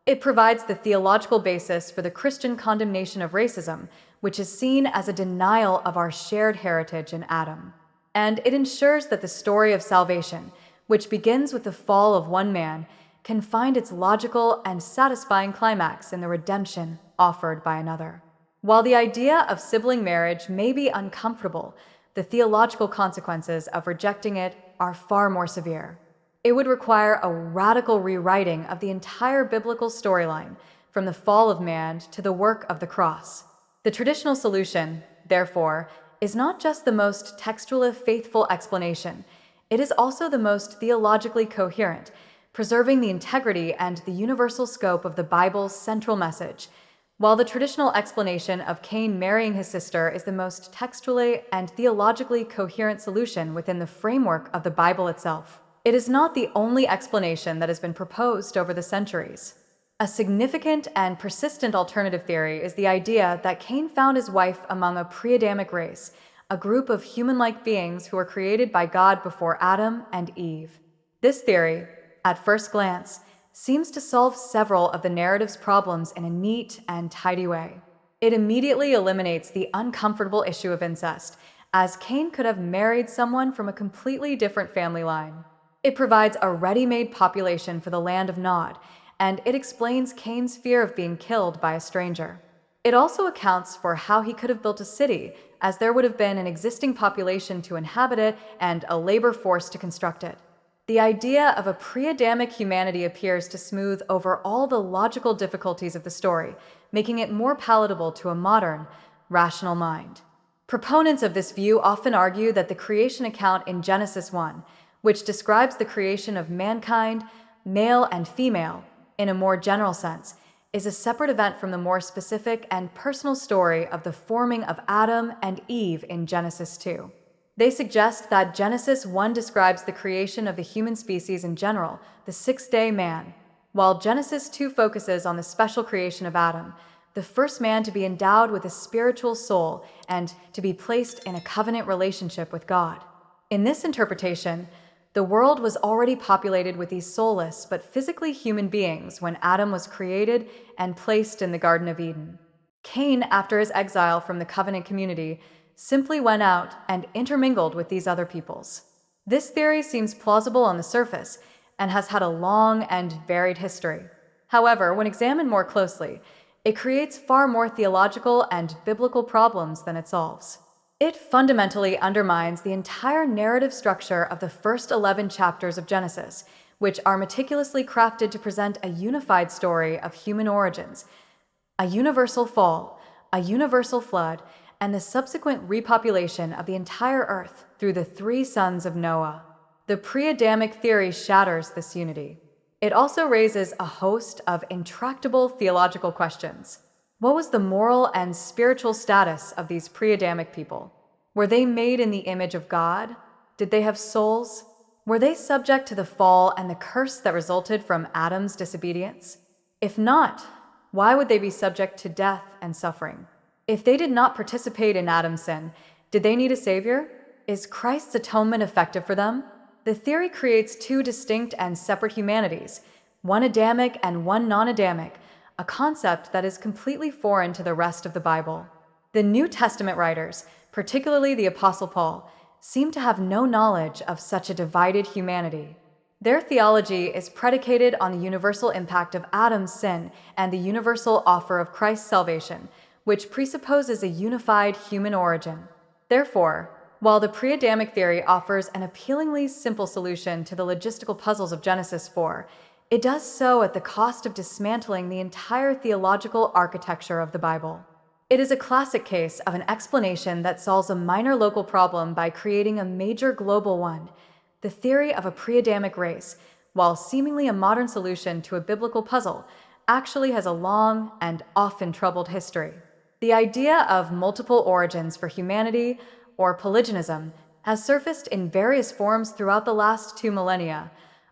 It provides the theological basis for the Christian condemnation of racism, which is seen as a denial of our shared heritage in Adam. And it ensures that the story of salvation, which begins with the fall of one man, can find its logical and satisfying climax in the redemption offered by another. While the idea of sibling marriage may be uncomfortable, the theological consequences of rejecting it are far more severe. It would require a radical rewriting of the entire biblical storyline, from the fall of man to the work of the cross. The traditional solution, therefore, is not just the most textually faithful explanation, it is also the most theologically coherent, preserving the integrity and the universal scope of the Bible's central message. While the traditional explanation of Cain marrying his sister is the most textually and theologically coherent solution within the framework of the Bible itself, it is not the only explanation that has been proposed over the centuries. A significant and persistent alternative theory is the idea that Cain found his wife among a pre-Adamic race, a group of human-like beings who were created by God before Adam and Eve. This theory, at first glance, seems to solve several of the narrative's problems in a neat and tidy way. It immediately eliminates the uncomfortable issue of incest, as Cain could have married someone from a completely different family line. It provides a ready-made population for the land of Nod, and it explains Cain's fear of being killed by a stranger. It also accounts for how he could have built a city, as there would have been an existing population to inhabit it and a labor force to construct it. The idea of a pre-Adamic humanity appears to smooth over all the logical difficulties of the story, making it more palatable to a modern, rational mind. Proponents of this view often argue that the creation account in Genesis 1, which describes the creation of mankind, male and female, in a more general sense, is a separate event from the more specific and personal story of the forming of Adam and Eve in Genesis 2. They suggest that Genesis 1 describes the creation of the human species in general, the sixth-day man, while Genesis 2 focuses on the special creation of Adam, the first man to be endowed with a spiritual soul and to be placed in a covenant relationship with God. In this interpretation, the world was already populated with these soulless but physically human beings when Adam was created and placed in the Garden of Eden. Cain, after his exile from the covenant community, simply went out and intermingled with these other peoples. This theory seems plausible on the surface and has had a long and varied history. However, when examined more closely, it creates far more theological and biblical problems than it solves. It fundamentally undermines the entire narrative structure of the first 11 chapters of Genesis, which are meticulously crafted to present a unified story of human origins, a universal fall, a universal flood, and the subsequent repopulation of the entire earth through the three sons of Noah. The pre-Adamic theory shatters this unity. It also raises a host of intractable theological questions. What was the moral and spiritual status of these pre-Adamic people? Were they made in the image of God? Did they have souls? Were they subject to the fall and the curse that resulted from Adam's disobedience? If not, why would they be subject to death and suffering? If they did not participate in Adam's sin, did they need a savior? Is Christ's atonement effective for them? The theory creates two distinct and separate humanities, one Adamic and one non-Adamic, a concept that is completely foreign to the rest of the Bible. The New Testament writers, particularly the Apostle Paul, seem to have no knowledge of such a divided humanity. Their theology is predicated on the universal impact of Adam's sin and the universal offer of Christ's salvation, which presupposes a unified human origin. Therefore, while the pre-Adamic theory offers an appealingly simple solution to the logistical puzzles of Genesis 4, it does so at the cost of dismantling the entire theological architecture of the Bible. It is a classic case of an explanation that solves a minor local problem by creating a major global one, the theory of a pre-Adamic race, while seemingly a modern solution to a biblical puzzle, actually has a long and often troubled history. The idea of multiple origins for humanity, or polygenism, has surfaced in various forms throughout the last 2 millennia,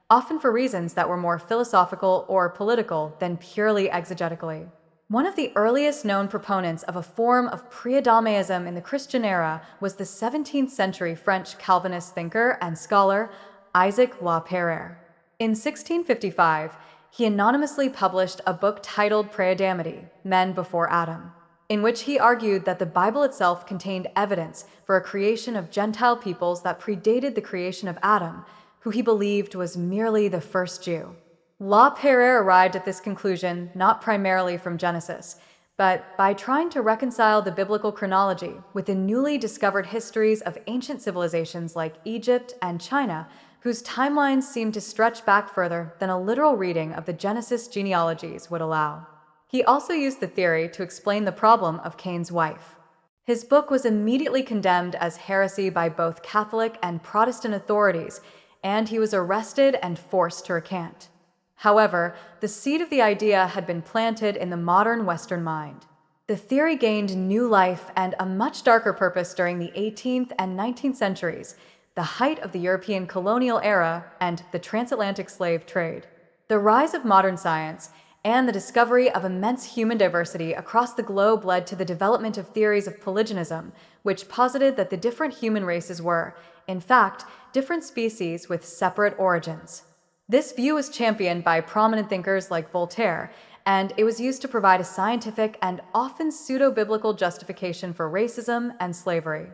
often for reasons that were more philosophical or political than purely exegetically. One of the earliest known proponents of a form of pre-Adamism in the Christian era was the 17th century French Calvinist thinker and scholar Isaac La Pereire. In 1655, he anonymously published a book titled Pre-Adamity, Men Before Adam, in which he argued that the Bible itself contained evidence for a creation of Gentile peoples that predated the creation of Adam, who he believed was merely the first Jew. La Pereire arrived at this conclusion not primarily from Genesis, but by trying to reconcile the biblical chronology with the newly discovered histories of ancient civilizations like Egypt and China, whose timelines seemed to stretch back further than a literal reading of the Genesis genealogies would allow. He also used the theory to explain the problem of Cain's wife. His book was immediately condemned as heresy by both Catholic and Protestant authorities, and he was arrested and forced to recant. However, the seed of the idea had been planted in the modern Western mind. The theory gained new life and a much darker purpose during the 18th and 19th centuries, the height of the European colonial era and the transatlantic slave trade. The rise of modern science and the discovery of immense human diversity across the globe led to the development of theories of polygenism, which posited that the different human races were, in fact, different species with separate origins. This view was championed by prominent thinkers like Voltaire, and it was used to provide a scientific and often pseudo-biblical justification for racism and slavery.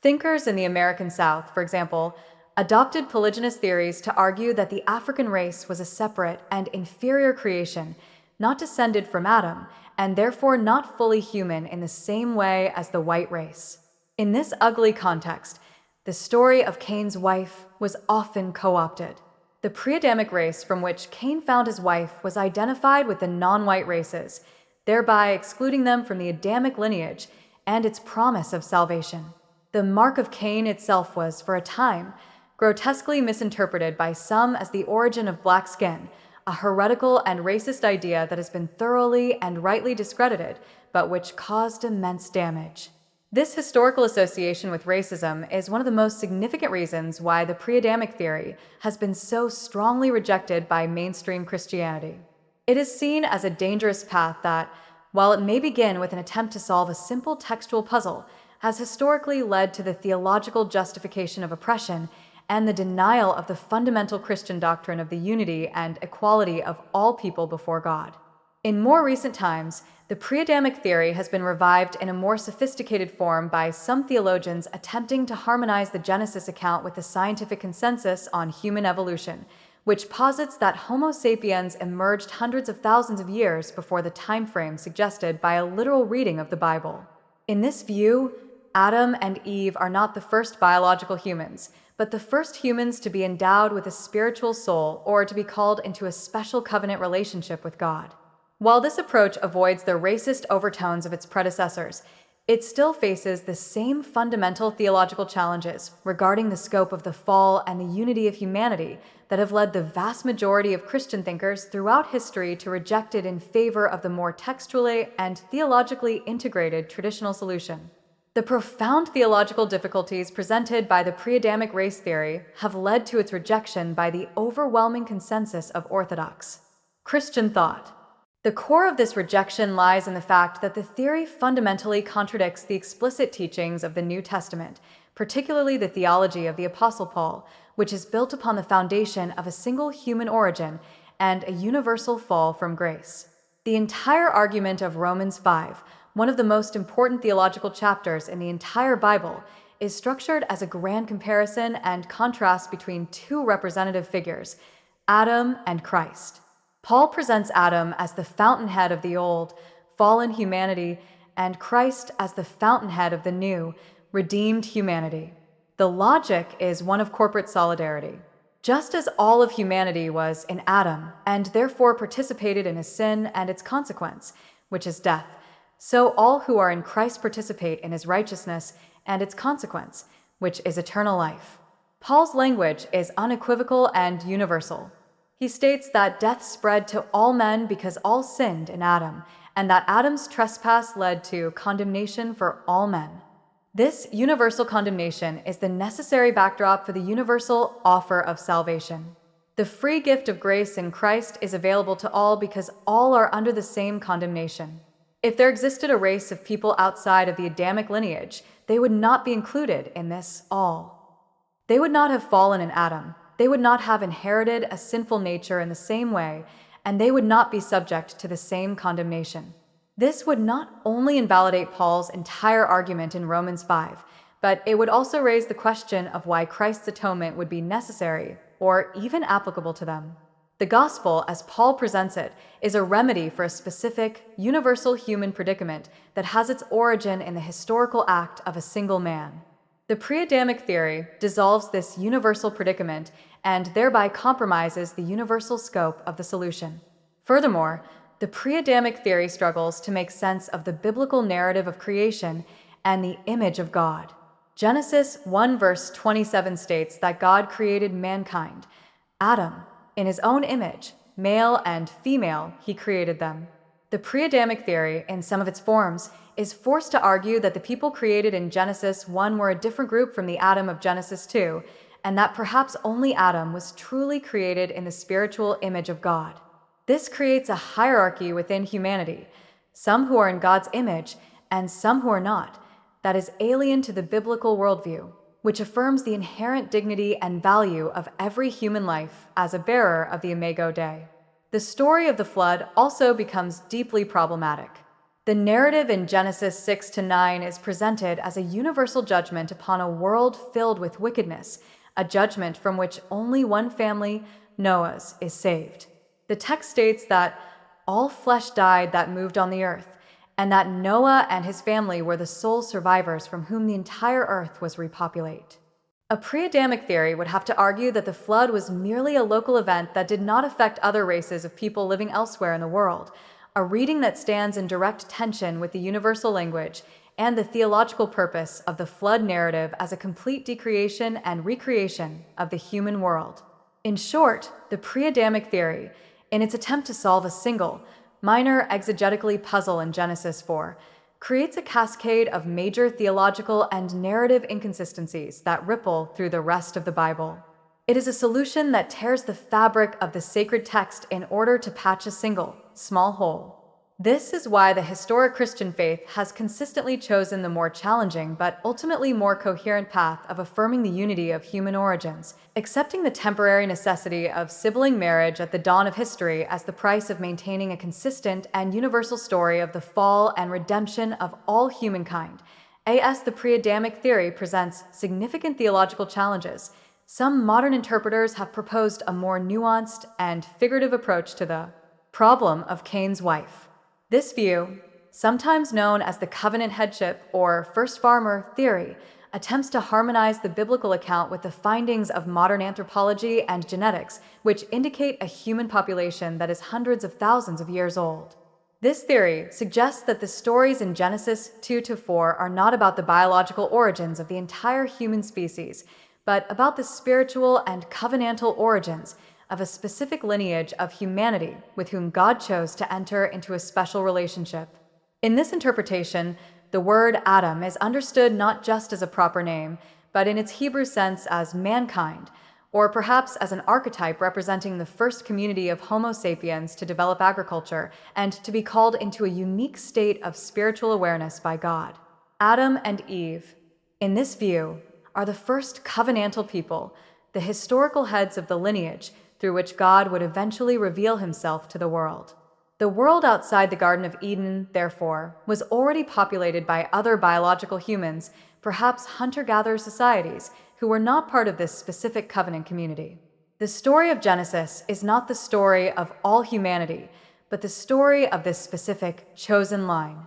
Thinkers in the American South, for example, adopted polygynous theories to argue that the African race was a separate and inferior creation, not descended from Adam, and therefore not fully human in the same way as the white race. In this ugly context, the story of Cain's wife was often co-opted. The pre-Adamic race from which Cain found his wife was identified with the non-white races, thereby excluding them from the Adamic lineage and its promise of salvation. The mark of Cain itself was, for a time, grotesquely misinterpreted by some as the origin of black skin, a heretical and racist idea that has been thoroughly and rightly discredited, but which caused immense damage. This historical association with racism is one of the most significant reasons why the pre-Adamic theory has been so strongly rejected by mainstream Christianity. It is seen as a dangerous path that, while it may begin with an attempt to solve a simple textual puzzle, has historically led to the theological justification of oppression and the denial of the fundamental Christian doctrine of the unity and equality of all people before God. In more recent times, the pre-Adamic theory has been revived in a more sophisticated form by some theologians attempting to harmonize the Genesis account with the scientific consensus on human evolution, which posits that Homo sapiens emerged hundreds of thousands of years before the time frame suggested by a literal reading of the Bible. In this view, Adam and Eve are not the first biological humans, but the first humans to be endowed with a spiritual soul or to be called into a special covenant relationship with God. While this approach avoids the racist overtones of its predecessors, it still faces the same fundamental theological challenges regarding the scope of the fall and the unity of humanity that have led the vast majority of Christian thinkers throughout history to reject it in favor of the more textually and theologically integrated traditional solution. The profound theological difficulties presented by the pre-Adamic race theory have led to its rejection by the overwhelming consensus of Orthodox Christian thought. The core of this rejection lies in the fact that the theory fundamentally contradicts the explicit teachings of the New Testament, particularly the theology of the Apostle Paul, which is built upon the foundation of a single human origin and a universal fall from grace. The entire argument of Romans 5, one of the most important theological chapters in the entire Bible, is structured as a grand comparison and contrast between two representative figures, Adam and Christ. Paul presents Adam as the fountainhead of the old, fallen humanity, and Christ as the fountainhead of the new, redeemed humanity. The logic is one of corporate solidarity. Just as all of humanity was in Adam, and therefore participated in his sin and its consequence, which is death, so all who are in Christ participate in his righteousness and its consequence, which is eternal life. Paul's language is unequivocal and universal. He states that death spread to all men because all sinned in Adam, and that Adam's trespass led to condemnation for all men. This universal condemnation is the necessary backdrop for the universal offer of salvation. The free gift of grace in Christ is available to all because all are under the same condemnation. If there existed a race of people outside of the Adamic lineage, they would not be included in this all. They would not have fallen in Adam, they would not have inherited a sinful nature in the same way, and they would not be subject to the same condemnation. This would not only invalidate Paul's entire argument in Romans 5, but it would also raise the question of why Christ's atonement would be necessary or even applicable to them. The gospel, as Paul presents it, is a remedy for a specific, universal human predicament that has its origin in the historical act of a single man. The pre-Adamic theory dissolves this universal predicament and thereby compromises the universal scope of the solution. Furthermore, the pre-Adamic theory struggles to make sense of the biblical narrative of creation and the image of God. Genesis 1 verse 27 states that God created mankind, Adam, in his own image, male and female, he created them. The pre-Adamic theory, in some of its forms, is forced to argue that the people created in Genesis 1 were a different group from the Adam of Genesis 2, and that perhaps only Adam was truly created in the spiritual image of God. This creates a hierarchy within humanity, some who are in God's image and some who are not, that is alien to the biblical worldview, which affirms the inherent dignity and value of every human life as a bearer of the Imago Dei. The story of the flood also becomes deeply problematic. The narrative in Genesis 6-9 is presented as a universal judgment upon a world filled with wickedness, a judgment from which only one family, Noah's, is saved. The text states that all flesh died that moved on the earth, and that Noah and his family were the sole survivors from whom the entire earth was repopulated. A pre-Adamic theory would have to argue that the flood was merely a local event that did not affect other races of people living elsewhere in the world, a reading that stands in direct tension with the universal language and the theological purpose of the flood narrative as a complete decreation and recreation of the human world. In short, the pre-Adamic theory, in its attempt to solve a single, minor exegetically puzzle in Genesis 4, creates a cascade of major theological and narrative inconsistencies that ripple through the rest of the Bible. It is a solution that tears the fabric of the sacred text in order to patch a single, small hole. This is why the historic Christian faith has consistently chosen the more challenging but ultimately more coherent path of affirming the unity of human origins, accepting the temporary necessity of sibling marriage at the dawn of history as the price of maintaining a consistent and universal story of the fall and redemption of all humankind. As the pre-Adamic theory presents significant theological challenges, some modern interpreters have proposed a more nuanced and figurative approach to the problem of Cain's wife. This view, sometimes known as the covenant headship or first farmer theory, attempts to harmonize the biblical account with the findings of modern anthropology and genetics, which indicate a human population that is hundreds of thousands of years old. This theory suggests that the stories in Genesis 2-4 are not about the biological origins of the entire human species, but about the spiritual and covenantal origins of a specific lineage of humanity with whom God chose to enter into a special relationship. In this interpretation, the word Adam is understood not just as a proper name, but in its Hebrew sense as mankind, or perhaps as an archetype representing the first community of Homo sapiens to develop agriculture and to be called into a unique state of spiritual awareness by God. Adam and Eve, in this view, are the first covenantal people, the historical heads of the lineage through which God would eventually reveal himself to the world. The world outside the Garden of Eden, therefore, was already populated by other biological humans, perhaps hunter-gatherer societies, who were not part of this specific covenant community. The story of Genesis is not the story of all humanity, but the story of this specific, chosen line.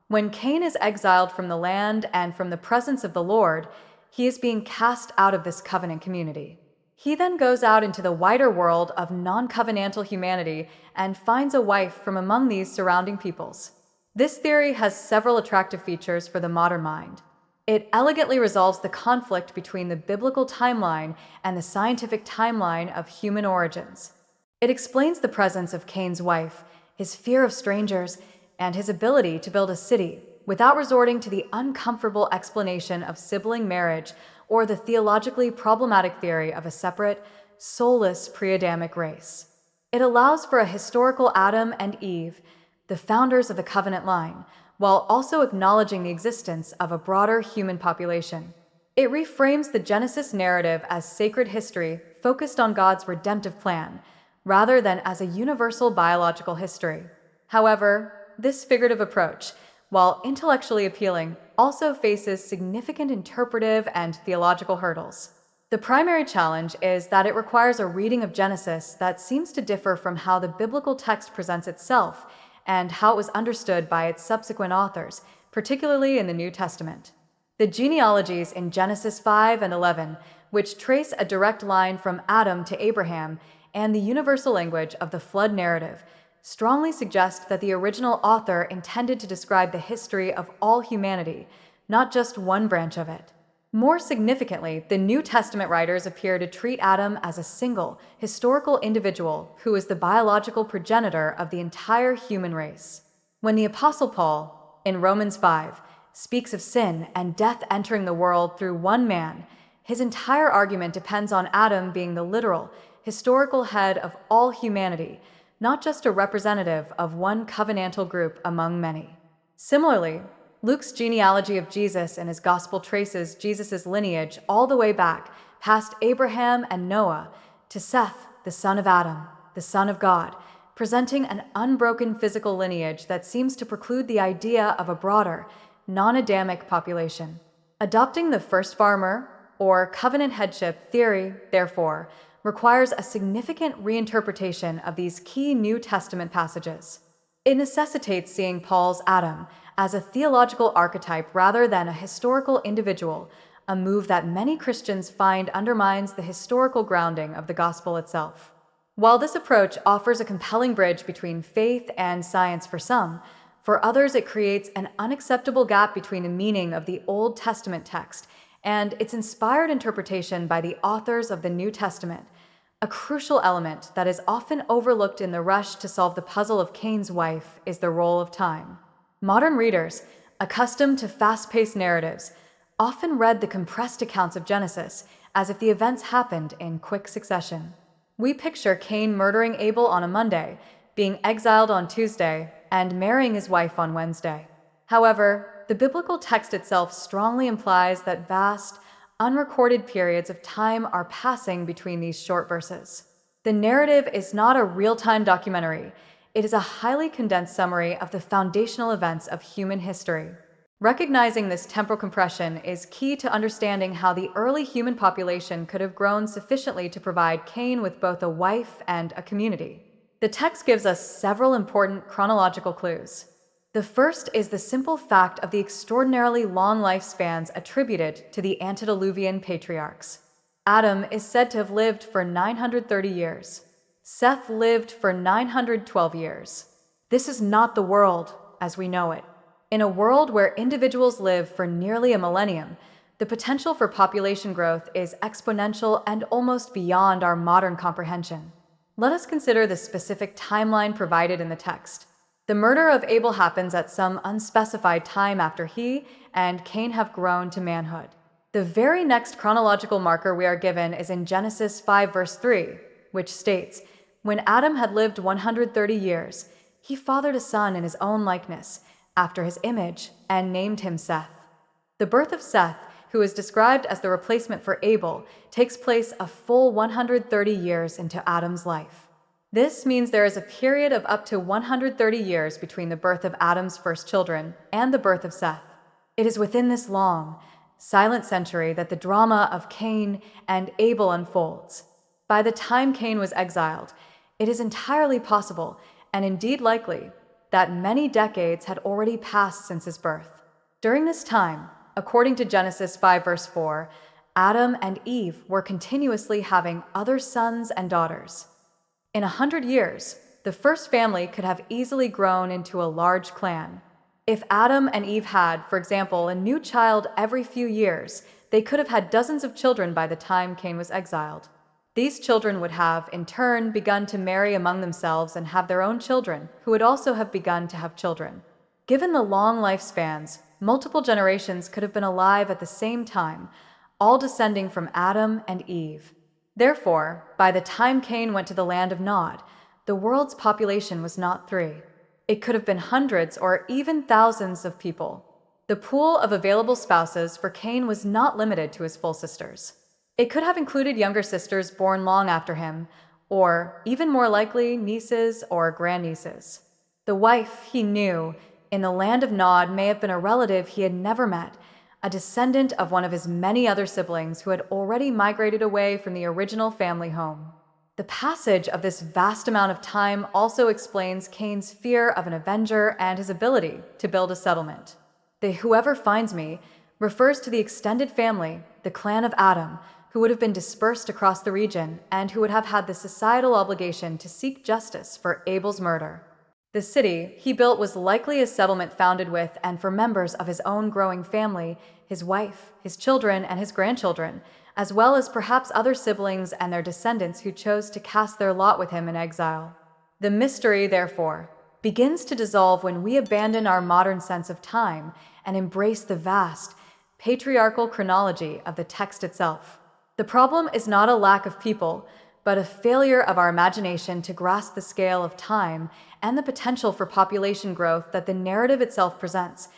When Cain is exiled from the land and from the presence of the Lord, he is being cast out of this covenant community. He then goes out into the wider world of non-covenantal humanity and finds a wife from among these surrounding peoples. This theory has several attractive features for the modern mind. It elegantly resolves the conflict between the biblical timeline and the scientific timeline of human origins. It explains the presence of Cain's wife, his fear of strangers, and his ability to build a city without resorting to the uncomfortable explanation of sibling marriage or the theologically problematic theory of a separate, soulless pre-Adamic race. It allows for a historical Adam and Eve, the founders of the covenant line, while also acknowledging the existence of a broader human population. It reframes the Genesis narrative as sacred history focused on God's redemptive plan, rather than as a universal biological history. However, this figurative approach, while intellectually appealing, also faces significant interpretive and theological hurdles. The primary challenge is that it requires a reading of Genesis that seems to differ from how the biblical text presents itself and how it was understood by its subsequent authors, particularly in the New Testament. The genealogies in Genesis 5 and 11, which trace a direct line from Adam to Abraham, and the universal language of the flood narrative, strongly suggest that the original author intended to describe the history of all humanity, not just one branch of it. More significantly, the New Testament writers appear to treat Adam as a single, historical individual who is the biological progenitor of the entire human race. When the Apostle Paul, in Romans 5, speaks of sin and death entering the world through one man, his entire argument depends on Adam being the literal, historical head of all humanity, not just a representative of one covenantal group among many. Similarly, Luke's genealogy of Jesus in his gospel traces Jesus' lineage all the way back past Abraham and Noah to Seth, the son of Adam, the son of God, presenting an unbroken physical lineage that seems to preclude the idea of a broader, non-Adamic population. Adopting the first farmer, or covenant headship theory, therefore, requires a significant reinterpretation of these key New Testament passages. It necessitates seeing Paul's Adam as a theological archetype rather than a historical individual, a move that many Christians find undermines the historical grounding of the gospel itself. While this approach offers a compelling bridge between faith and science for some, for others it creates an unacceptable gap between the meaning of the Old Testament text and its inspired interpretation by the authors of the New Testament, a crucial element that is often overlooked in the rush to solve the puzzle of Cain's wife is the role of time. Modern readers, accustomed to fast-paced narratives, often read the compressed accounts of Genesis as if the events happened in quick succession. We picture Cain murdering Abel on a Monday, being exiled on Tuesday, and marrying his wife on Wednesday. However, the biblical text itself strongly implies that vast, unrecorded periods of time are passing between these short verses. The narrative is not a real-time documentary. It is a highly condensed summary of the foundational events of human history. Recognizing this temporal compression is key to understanding how the early human population could have grown sufficiently to provide Cain with both a wife and a community. The text gives us several important chronological clues. The first is the simple fact of the extraordinarily long lifespans attributed to the antediluvian patriarchs. Adam is said to have lived for 930 years. Seth lived for 912 years. This is not the world as we know it. In a world where individuals live for nearly a millennium, the potential for population growth is exponential and almost beyond our modern comprehension. Let us consider the specific timeline provided in the text. The murder of Abel happens at some unspecified time after he and Cain have grown to manhood. The very next chronological marker we are given is in Genesis 5 verse 3, which states, "When Adam had lived 130 years, he fathered a son in his own likeness, after his image, and named him Seth." The birth of Seth, who is described as the replacement for Abel, takes place a full 130 years into Adam's life. This means there is a period of up to 130 years between the birth of Adam's first children and the birth of Seth. It is within this long, silent century that the drama of Cain and Abel unfolds. By the time Cain was exiled, it is entirely possible, and indeed likely, that many decades had already passed since his birth. During this time, according to Genesis 5 verse 4, Adam and Eve were continuously having other sons and daughters. In 100 years, the first family could have easily grown into a large clan. If Adam and Eve had, for example, a new child every few years, they could have had dozens of children by the time Cain was exiled. These children would have, in turn, begun to marry among themselves and have their own children, who would also have begun to have children. Given the long lifespans, multiple generations could have been alive at the same time, all descending from Adam and Eve. Therefore, by the time Cain went to the land of Nod, the world's population was not 3. It could have been hundreds or even thousands of people. The pool of available spouses for Cain was not limited to his full sisters. It could have included younger sisters born long after him, or, even more likely, nieces or grandnieces. The wife he knew in the land of Nod may have been a relative he had never met, a descendant of one of his many other siblings who had already migrated away from the original family home. The passage of this vast amount of time also explains Cain's fear of an avenger and his ability to build a settlement. The "whoever finds me" refers to the extended family, the clan of Adam, who would have been dispersed across the region and who would have had the societal obligation to seek justice for Abel's murder. The city he built was likely a settlement founded with and for members of his own growing family, his wife, his children, and his grandchildren, as well as perhaps other siblings and their descendants who chose to cast their lot with him in exile. The mystery, therefore, begins to dissolve when we abandon our modern sense of time and embrace the vast, patriarchal chronology of the text itself. The problem is not a lack of people, but a failure of our imagination to grasp the scale of time and the potential for population growth that the narrative itself presents.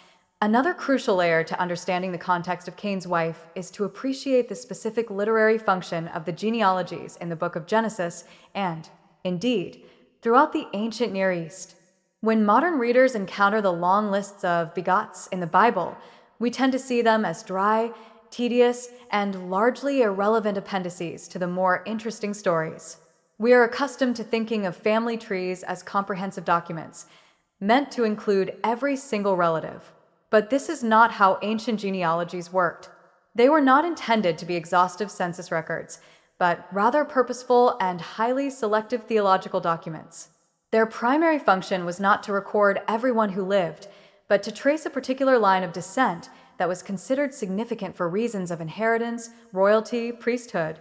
Another crucial layer to understanding the context of Cain's wife is to appreciate the specific literary function of the genealogies in the book of Genesis and, indeed, throughout the ancient Near East. When modern readers encounter the long lists of begots in the Bible, we tend to see them as dry, tedious, and largely irrelevant appendices to the more interesting stories. We are accustomed to thinking of family trees as comprehensive documents, meant to include every single relative. But this is not how ancient genealogies worked. They were not intended to be exhaustive census records, but rather purposeful and highly selective theological documents. Their primary function was not to record everyone who lived, but to trace a particular line of descent that was considered significant for reasons of inheritance, royalty, priesthood,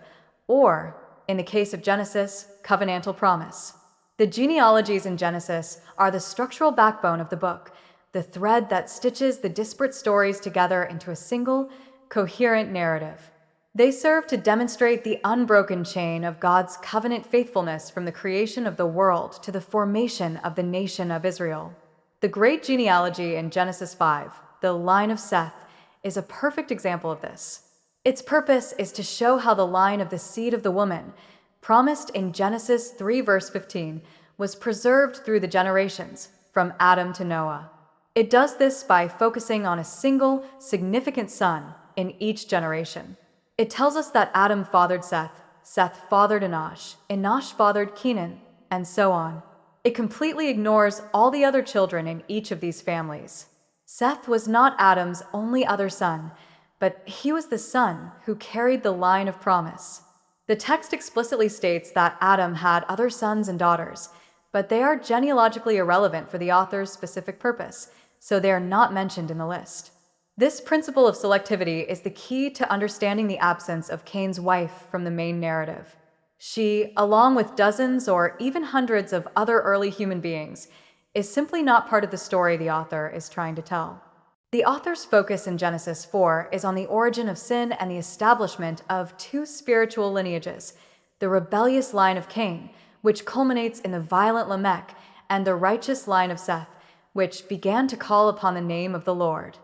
or, in the case of Genesis, covenantal promise. The genealogies in Genesis are the structural backbone of the book, the thread that stitches the disparate stories together into a single, coherent narrative. They serve to demonstrate the unbroken chain of God's covenant faithfulness from the creation of the world to the formation of the nation of Israel. The great genealogy in Genesis 5, the line of Seth, is a perfect example of this. Its purpose is to show how the line of the seed of the woman, promised in Genesis 3 verse 15, was preserved through the generations, from Adam to Noah. It does this by focusing on a single, significant son in each generation. It tells us that Adam fathered Seth, Seth fathered Enosh, Enosh fathered Kenan, and so on. It completely ignores all the other children in each of these families. Seth was not Adam's only other son, but he was the son who carried the line of promise. The text explicitly states that Adam had other sons and daughters, but they are genealogically irrelevant for the author's specific purpose, so they are not mentioned in the list. This principle of selectivity is the key to understanding the absence of Cain's wife from the main narrative. She, along with dozens or even hundreds of other early human beings, is simply not part of the story the author is trying to tell. The author's focus in Genesis 4 is on the origin of sin and the establishment of two spiritual lineages, the rebellious line of Cain, which culminates in the violent Lamech, and the righteous line of Seth, which began to call upon the name of the Lord.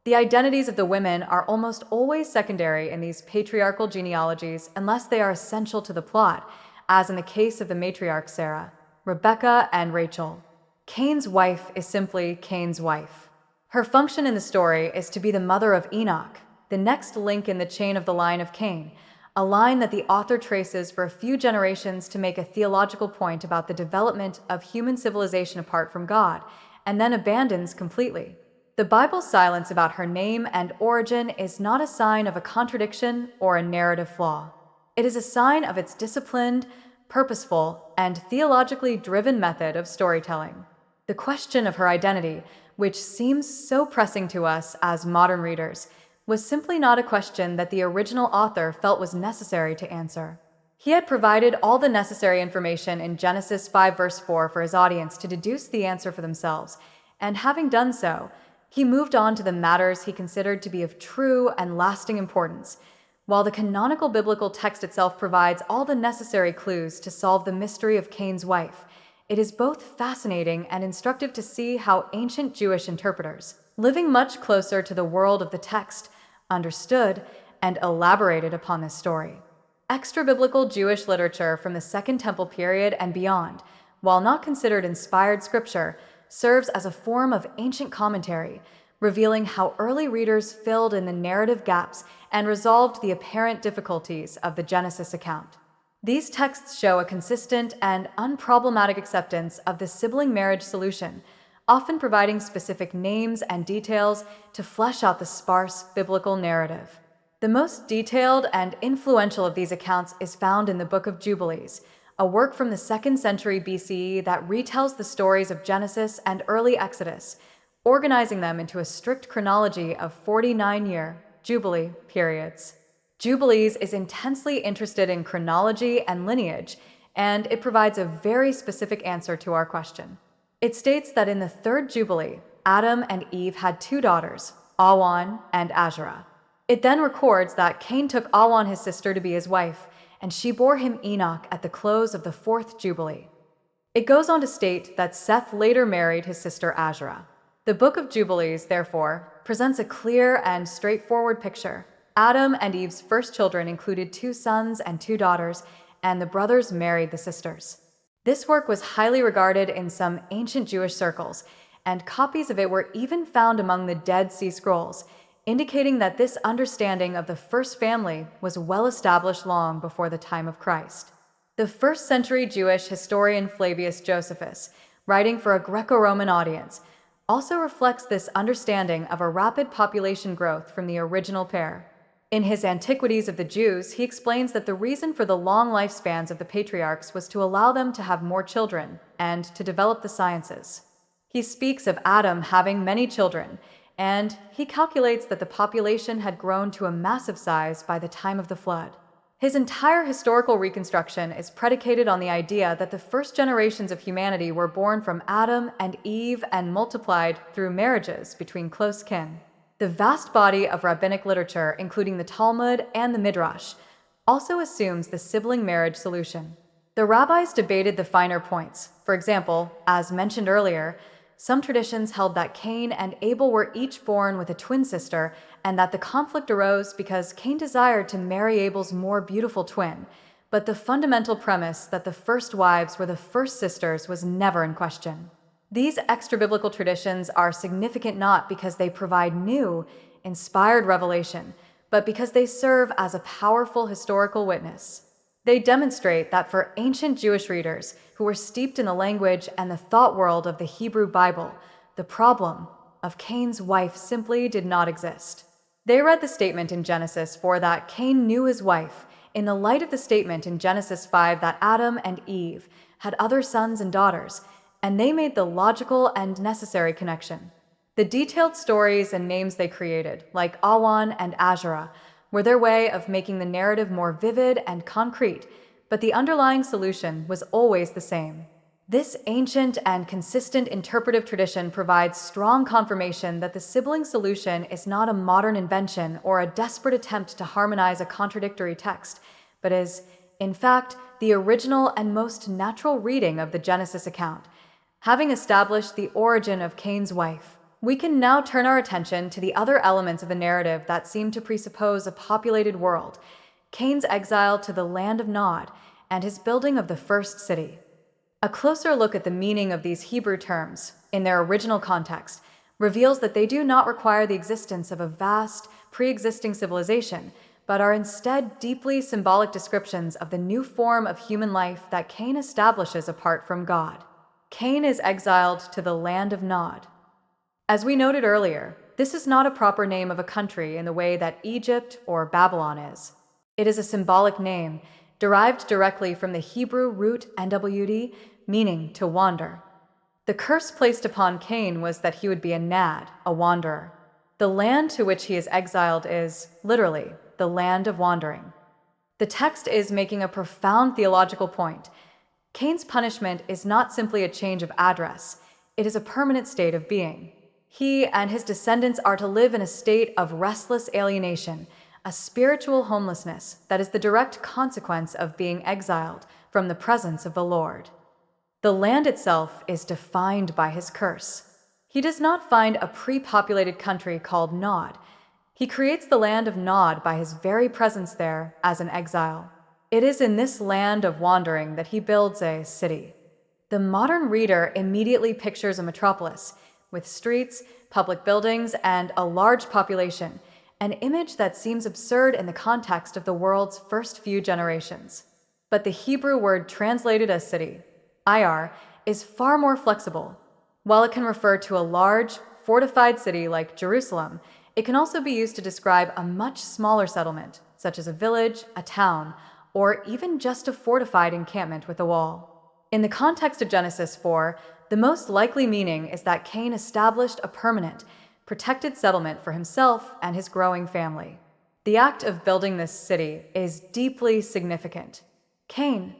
The identities of the women are almost always secondary in these patriarchal genealogies unless they are essential to the plot, as in the case of the matriarchs Sarah, Rebecca, and Rachel. Cain's wife is simply Cain's wife. Her function in the story is to be the mother of Enoch, the next link in the chain of the line of Cain, a line that the author traces for a few generations to make a theological point about the development of human civilization apart from God, and then abandons completely. The Bible's silence about her name and origin is not a sign of a contradiction or a narrative flaw. It is a sign of its disciplined, purposeful, and theologically driven method of storytelling. The question of her identity, which seems so pressing to us as modern readers, was simply not a question that the original author felt was necessary to answer. He had provided all the necessary information in Genesis 5 verse 4 for his audience to deduce the answer for themselves, and having done so, he moved on to the matters he considered to be of true and lasting importance. While the canonical biblical text itself provides all the necessary clues to solve the mystery of Cain's wife, it is both fascinating and instructive to see how ancient Jewish interpreters, living much closer to the world of the text, understood and elaborated upon this story. Extra-biblical Jewish literature from the Second Temple period and beyond, while not considered inspired scripture, serves as a form of ancient commentary, revealing how early readers filled in the narrative gaps and resolved the apparent difficulties of the Genesis account. These texts show a consistent and unproblematic acceptance of the sibling marriage solution, often providing specific names and details to flesh out the sparse biblical narrative. The most detailed and influential of these accounts is found in the Book of Jubilees, a work from the 2nd century BCE that retells the stories of Genesis and early Exodus, organizing them into a strict chronology of 49-year Jubilee periods. Jubilees is intensely interested in chronology and lineage, and it provides a very specific answer to our question. It states that in the 3rd Jubilee, Adam and Eve had 2 daughters, Awan and Asherah. It then records that Cain took Awan his sister to be his wife, and she bore him Enoch at the close of the 4th Jubilee. It goes on to state that Seth later married his sister Asherah. The Book of Jubilees, therefore, presents a clear and straightforward picture. Adam and Eve's first children included 2 sons and 2 daughters, and the brothers married the sisters. This work was highly regarded in some ancient Jewish circles, and copies of it were even found among the Dead Sea Scrolls, indicating that this understanding of the first family was well established long before the time of Christ. The 1st century Jewish historian Flavius Josephus, writing for a Greco-Roman audience, also reflects this understanding of a rapid population growth from the original pair. In his Antiquities of the Jews, he explains that the reason for the long lifespans of the patriarchs was to allow them to have more children and to develop the sciences. He speaks of Adam having many children, and he calculates that the population had grown to a massive size by the time of the flood. His entire historical reconstruction is predicated on the idea that the first generations of humanity were born from Adam and Eve and multiplied through marriages between close kin. The vast body of rabbinic literature, including the Talmud and the Midrash, also assumes the sibling marriage solution. The rabbis debated the finer points. For example, as mentioned earlier, some traditions held that Cain and Abel were each born with a twin sister, and that the conflict arose because Cain desired to marry Abel's more beautiful twin. But the fundamental premise that the first wives were the first sisters was never in question. These extra-biblical traditions are significant not because they provide new, inspired revelation, but because they serve as a powerful historical witness. They demonstrate that for ancient Jewish readers who were steeped in the language and the thought world of the Hebrew Bible, the problem of Cain's wife simply did not exist. They read the statement in Genesis 4 that Cain knew his wife in the light of the statement in Genesis 5 that Adam and Eve had other sons and daughters, and they made the logical and necessary connection. The detailed stories and names they created, like Awan and Asherah, were their way of making the narrative more vivid and concrete, but the underlying solution was always the same. This ancient and consistent interpretive tradition provides strong confirmation that the sibling solution is not a modern invention or a desperate attempt to harmonize a contradictory text, but is, in fact, the original and most natural reading of the Genesis account. Having established the origin of Cain's wife, we can now turn our attention to the other elements of the narrative that seem to presuppose a populated world: Cain's exile to the land of Nod, and his building of the first city. A closer look at the meaning of these Hebrew terms, in their original context, reveals that they do not require the existence of a vast, pre-existing civilization, but are instead deeply symbolic descriptions of the new form of human life that Cain establishes apart from God. Cain is exiled to the land of Nod. As we noted earlier, this is not a proper name of a country in the way that Egypt or Babylon is. It is a symbolic name, derived directly from the Hebrew root nwd, meaning to wander. The curse placed upon Cain was that he would be a nad, a wanderer. The land to which he is exiled is, literally, the land of wandering. The text is making a profound theological point. Cain's punishment is not simply a change of address, it is a permanent state of being. He and his descendants are to live in a state of restless alienation, a spiritual homelessness that is the direct consequence of being exiled from the presence of the Lord. The land itself is defined by his curse. He does not find a pre-populated country called Nod. He creates the land of Nod by his very presence there as an exile. It is in this land of wandering that he builds a city. The modern reader immediately pictures a metropolis, with streets, public buildings, and a large population, an image that seems absurd in the context of the world's first few generations. But the Hebrew word translated as city, Ir, is far more flexible. While it can refer to a large, fortified city like Jerusalem, it can also be used to describe a much smaller settlement, such as a village, a town, or even just a fortified encampment with a wall. In the context of Genesis 4, the most likely meaning is that Cain established a permanent, protected settlement for himself and his growing family. The act of building this city is deeply significant. Cain,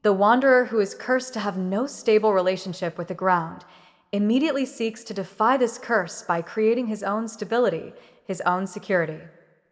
the wanderer who is cursed to have no stable relationship with the ground, immediately seeks to defy this curse by creating his own stability, his own security.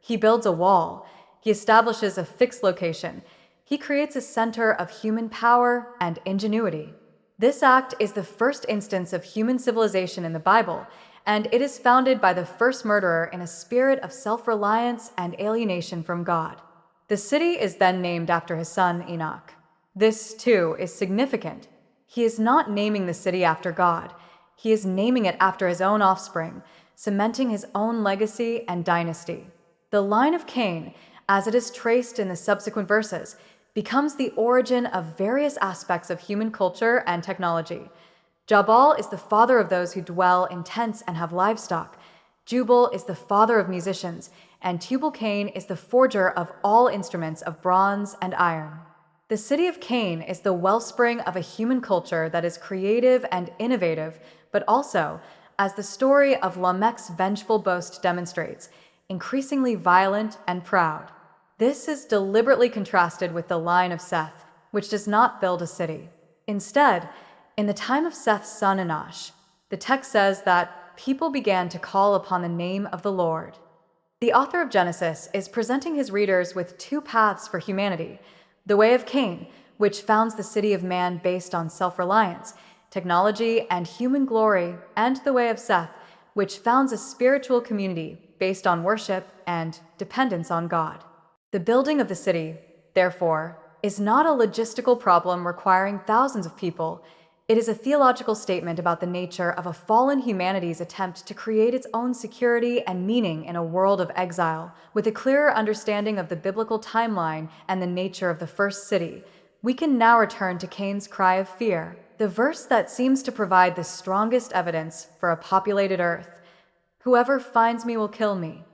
He builds a wall, he establishes a fixed location, he creates a center of human power and ingenuity. This act is the first instance of human civilization in the Bible, and it is founded by the first murderer in a spirit of self-reliance and alienation from God. The city is then named after his son Enoch. This, too, is significant. He is not naming the city after God. He is naming it after his own offspring, cementing his own legacy and dynasty. The line of Cain, as it is traced in the subsequent verses, becomes the origin of various aspects of human culture and technology. Jabal is the father of those who dwell in tents and have livestock. Jubal is the father of musicians, and Tubal-Cain is the forger of all instruments of bronze and iron. The city of Cain is the wellspring of a human culture that is creative and innovative, but also, as the story of Lamech's vengeful boast demonstrates, increasingly violent and proud. This is deliberately contrasted with the line of Seth, which does not build a city. Instead, in the time of Seth's son Enosh, the text says that people began to call upon the name of the Lord. The author of Genesis is presenting his readers with two paths for humanity: the way of Cain, which founds the city of man based on self-reliance, technology, and human glory, and the way of Seth, which founds a spiritual community based on worship and dependence on God. The building of the city, therefore, is not a logistical problem requiring thousands of people. It is a theological statement about the nature of a fallen humanity's attempt to create its own security and meaning in a world of exile. With a clearer understanding of the biblical timeline and the nature of the first city, we can now return to Cain's cry of fear, the verse that seems to provide the strongest evidence for a populated earth. Whoever finds me will kill me.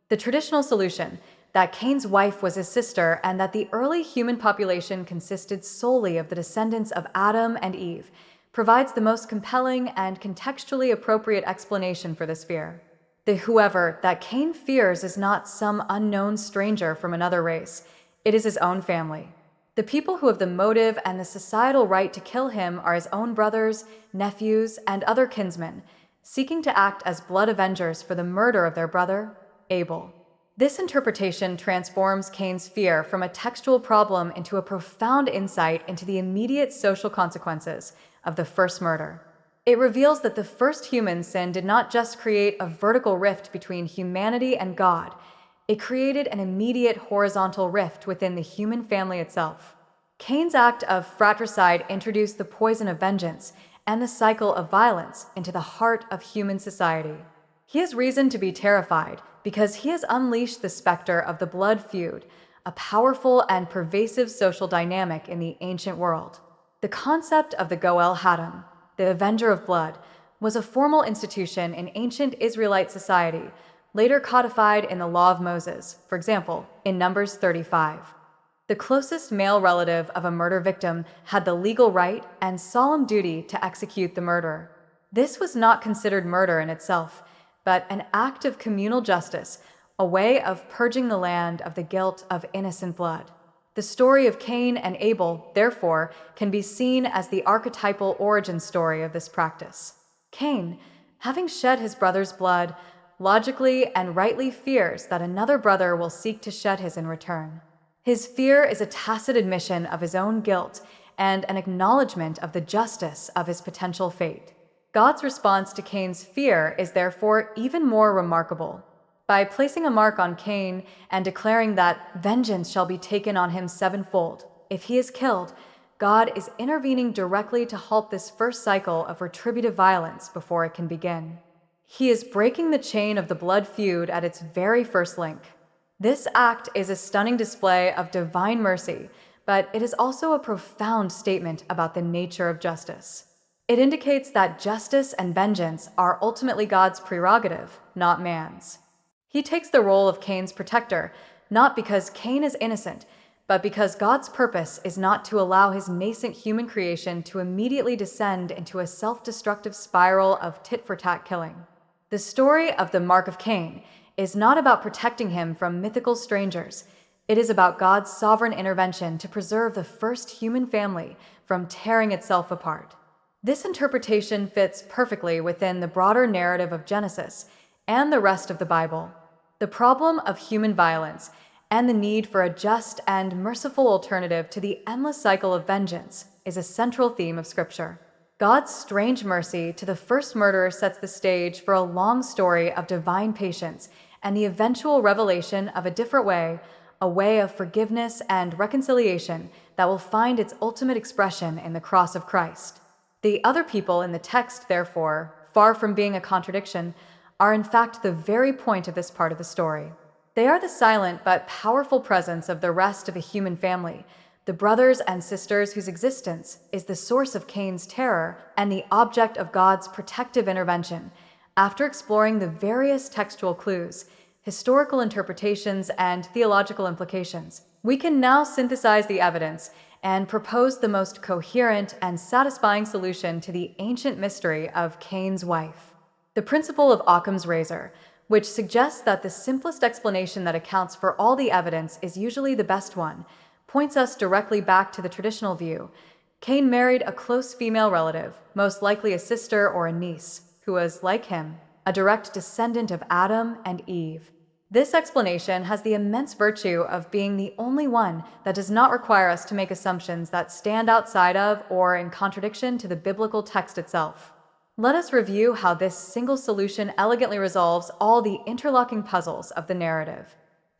The traditional solution, that Cain's wife was his sister and that the early human population consisted solely of the descendants of Adam and Eve, provides the most compelling and contextually appropriate explanation for this fear. The whoever that Cain fears is not some unknown stranger from another race. It is his own family. The people who have the motive and the societal right to kill him are his own brothers, nephews, and other kinsmen, seeking to act as blood avengers for the murder of their brother, Abel. This interpretation transforms Cain's fear from a textual problem into a profound insight into the immediate social consequences of the first murder. It reveals that the first human sin did not just create a vertical rift between humanity and God, it created an immediate horizontal rift within the human family itself. Cain's act of fratricide introduced the poison of vengeance and the cycle of violence into the heart of human society. He has reason to be terrified because he has unleashed the specter of the blood feud, a powerful and pervasive social dynamic in the ancient world. The concept of the Goel Haddam, the Avenger of Blood, was a formal institution in ancient Israelite society, later codified in the Law of Moses, for example, in Numbers 35. The closest male relative of a murder victim had the legal right and solemn duty to execute the murderer. This was not considered murder in itself, but an act of communal justice, a way of purging the land of the guilt of innocent blood. The story of Cain and Abel, therefore, can be seen as the archetypal origin story of this practice. Cain, having shed his brother's blood, logically and rightly fears that another brother will seek to shed his in return. His fear is a tacit admission of his own guilt and an acknowledgement of the justice of his potential fate. God's response to Cain's fear is therefore even more remarkable. By placing a mark on Cain and declaring that vengeance shall be taken on him sevenfold, if he is killed, God is intervening directly to halt this first cycle of retributive violence before it can begin. He is breaking the chain of the blood feud at its very first link. This act is a stunning display of divine mercy, but it is also a profound statement about the nature of justice. It indicates that justice and vengeance are ultimately God's prerogative, not man's. He takes the role of Cain's protector, not because Cain is innocent, but because God's purpose is not to allow his nascent human creation to immediately descend into a self-destructive spiral of tit-for-tat killing. The story of the Mark of Cain is not about protecting him from mythical strangers. It is about God's sovereign intervention to preserve the first human family from tearing itself apart. This interpretation fits perfectly within the broader narrative of Genesis and the rest of the Bible. The problem of human violence and the need for a just and merciful alternative to the endless cycle of vengeance is a central theme of Scripture. God's strange mercy to the first murderer sets the stage for a long story of divine patience and the eventual revelation of a different way, a way of forgiveness and reconciliation that will find its ultimate expression in the cross of Christ. The other people in the text, therefore, far from being a contradiction, are in fact the very point of this part of the story. They are the silent but powerful presence of the rest of the human family, the brothers and sisters whose existence is the source of Cain's terror and the object of God's protective intervention. After exploring the various textual clues, historical interpretations, and theological implications, we can now synthesize the evidence and propose the most coherent and satisfying solution to the ancient mystery of Cain's wife. The principle of Occam's razor, which suggests that the simplest explanation that accounts for all the evidence is usually the best one, points us directly back to the traditional view. Cain married a close female relative, most likely a sister or a niece, who was, like him, a direct descendant of Adam and Eve. This explanation has the immense virtue of being the only one that does not require us to make assumptions that stand outside of or in contradiction to the biblical text itself. Let us review how this single solution elegantly resolves all the interlocking puzzles of the narrative.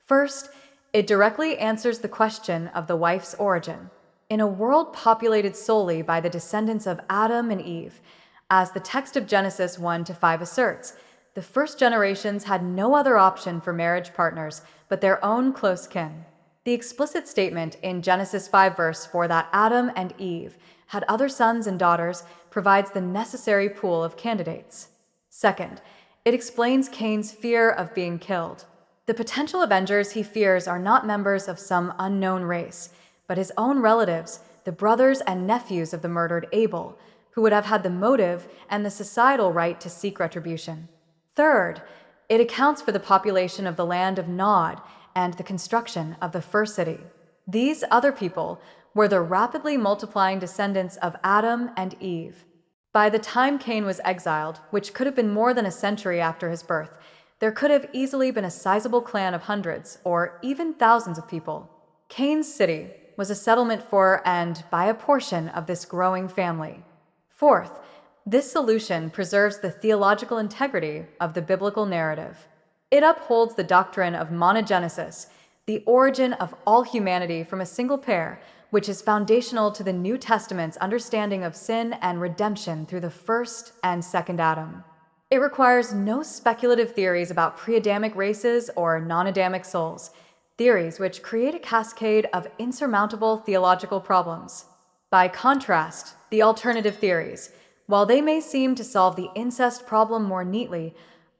First, it directly answers the question of the wife's origin. In a world populated solely by the descendants of Adam and Eve, as the text of Genesis 1-5 asserts, the first generations had no other option for marriage partners but their own close kin. The explicit statement in Genesis 5 verse 4 that Adam and Eve had other sons and daughters provides the necessary pool of candidates. Second, it explains Cain's fear of being killed. The potential avengers he fears are not members of some unknown race, but his own relatives, the brothers and nephews of the murdered Abel, who would have had the motive and the societal right to seek retribution. Third, it accounts for the population of the land of Nod and the construction of the first city. These other people were the rapidly multiplying descendants of Adam and Eve. By the time Cain was exiled, which could have been more than a century after his birth, there could have easily been a sizable clan of hundreds or even thousands of people. Cain's city was a settlement for and by a portion of this growing family. Fourth, this solution preserves the theological integrity of the biblical narrative. It upholds the doctrine of monogenesis, the origin of all humanity from a single pair, which is foundational to the New Testament's understanding of sin and redemption through the first and second Adam. It requires no speculative theories about pre-Adamic races or non-Adamic souls, theories which create a cascade of insurmountable theological problems. By contrast, the alternative theories, while they may seem to solve the incest problem more neatly,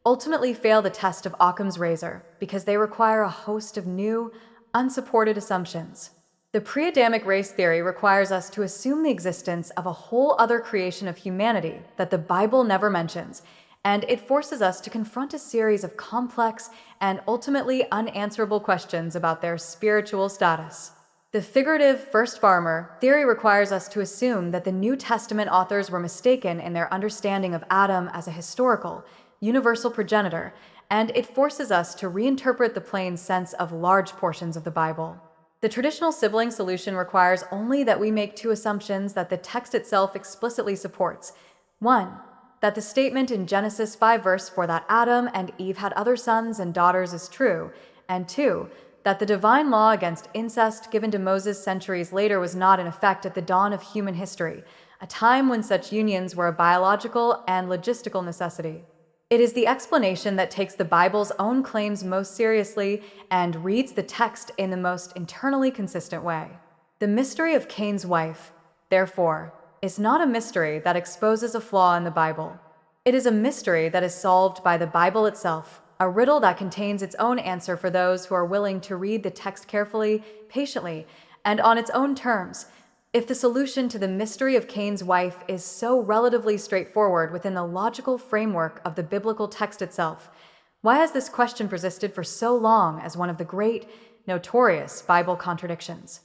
ultimately fail the test of Occam's razor because they require a host of new, unsupported assumptions. The pre-Adamic race theory requires us to assume the existence of a whole other creation of humanity that the Bible never mentions, and it forces us to confront a series of complex and ultimately unanswerable questions about their spiritual status. The figurative first farmer theory requires us to assume that the New Testament authors were mistaken in their understanding of Adam as a historical, universal progenitor, and it forces us to reinterpret the plain sense of large portions of the Bible. The traditional sibling solution requires only that we make two assumptions that the text itself explicitly supports. One, that the statement in Genesis 5 verse 4 that Adam and Eve had other sons and daughters is true, and two, that the divine law against incest given to Moses centuries later was not in effect at the dawn of human history, a time when such unions were a biological and logistical necessity. It is the explanation that takes the Bible's own claims most seriously and reads the text in the most internally consistent way. The mystery of Cain's wife, therefore, is not a mystery that exposes a flaw in the Bible. It is a mystery that is solved by the Bible itself, a riddle that contains its own answer for those who are willing to read the text carefully, patiently, and on its own terms. If the solution to the mystery of Cain's wife is so relatively straightforward within the logical framework of the biblical text itself, why has this question persisted for so long as one of the great, notorious Bible contradictions?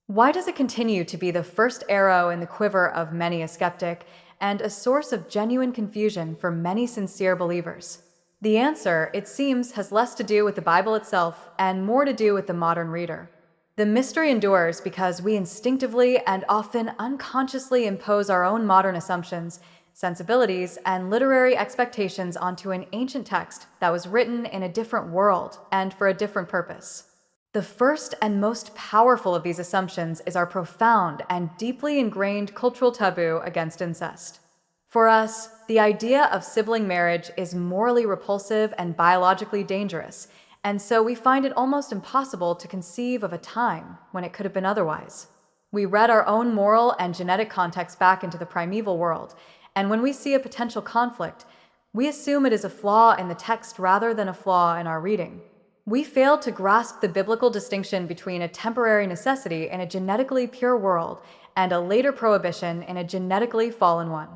Why does it continue to be the first arrow in the quiver of many a skeptic and a source of genuine confusion for many sincere believers? The answer, it seems, has less to do with the Bible itself and more to do with the modern reader. The mystery endures because we instinctively and often unconsciously impose our own modern assumptions, sensibilities, and literary expectations onto an ancient text that was written in a different world and for a different purpose. The first and most powerful of these assumptions is our profound and deeply ingrained cultural taboo against incest. For us, the idea of sibling marriage is morally repulsive and biologically dangerous, and so we find it almost impossible to conceive of a time when it could have been otherwise. We read our own moral and genetic context back into the primeval world, and when we see a potential conflict, we assume it is a flaw in the text rather than a flaw in our reading. We fail to grasp the biblical distinction between a temporary necessity in a genetically pure world and a later prohibition in a genetically fallen one.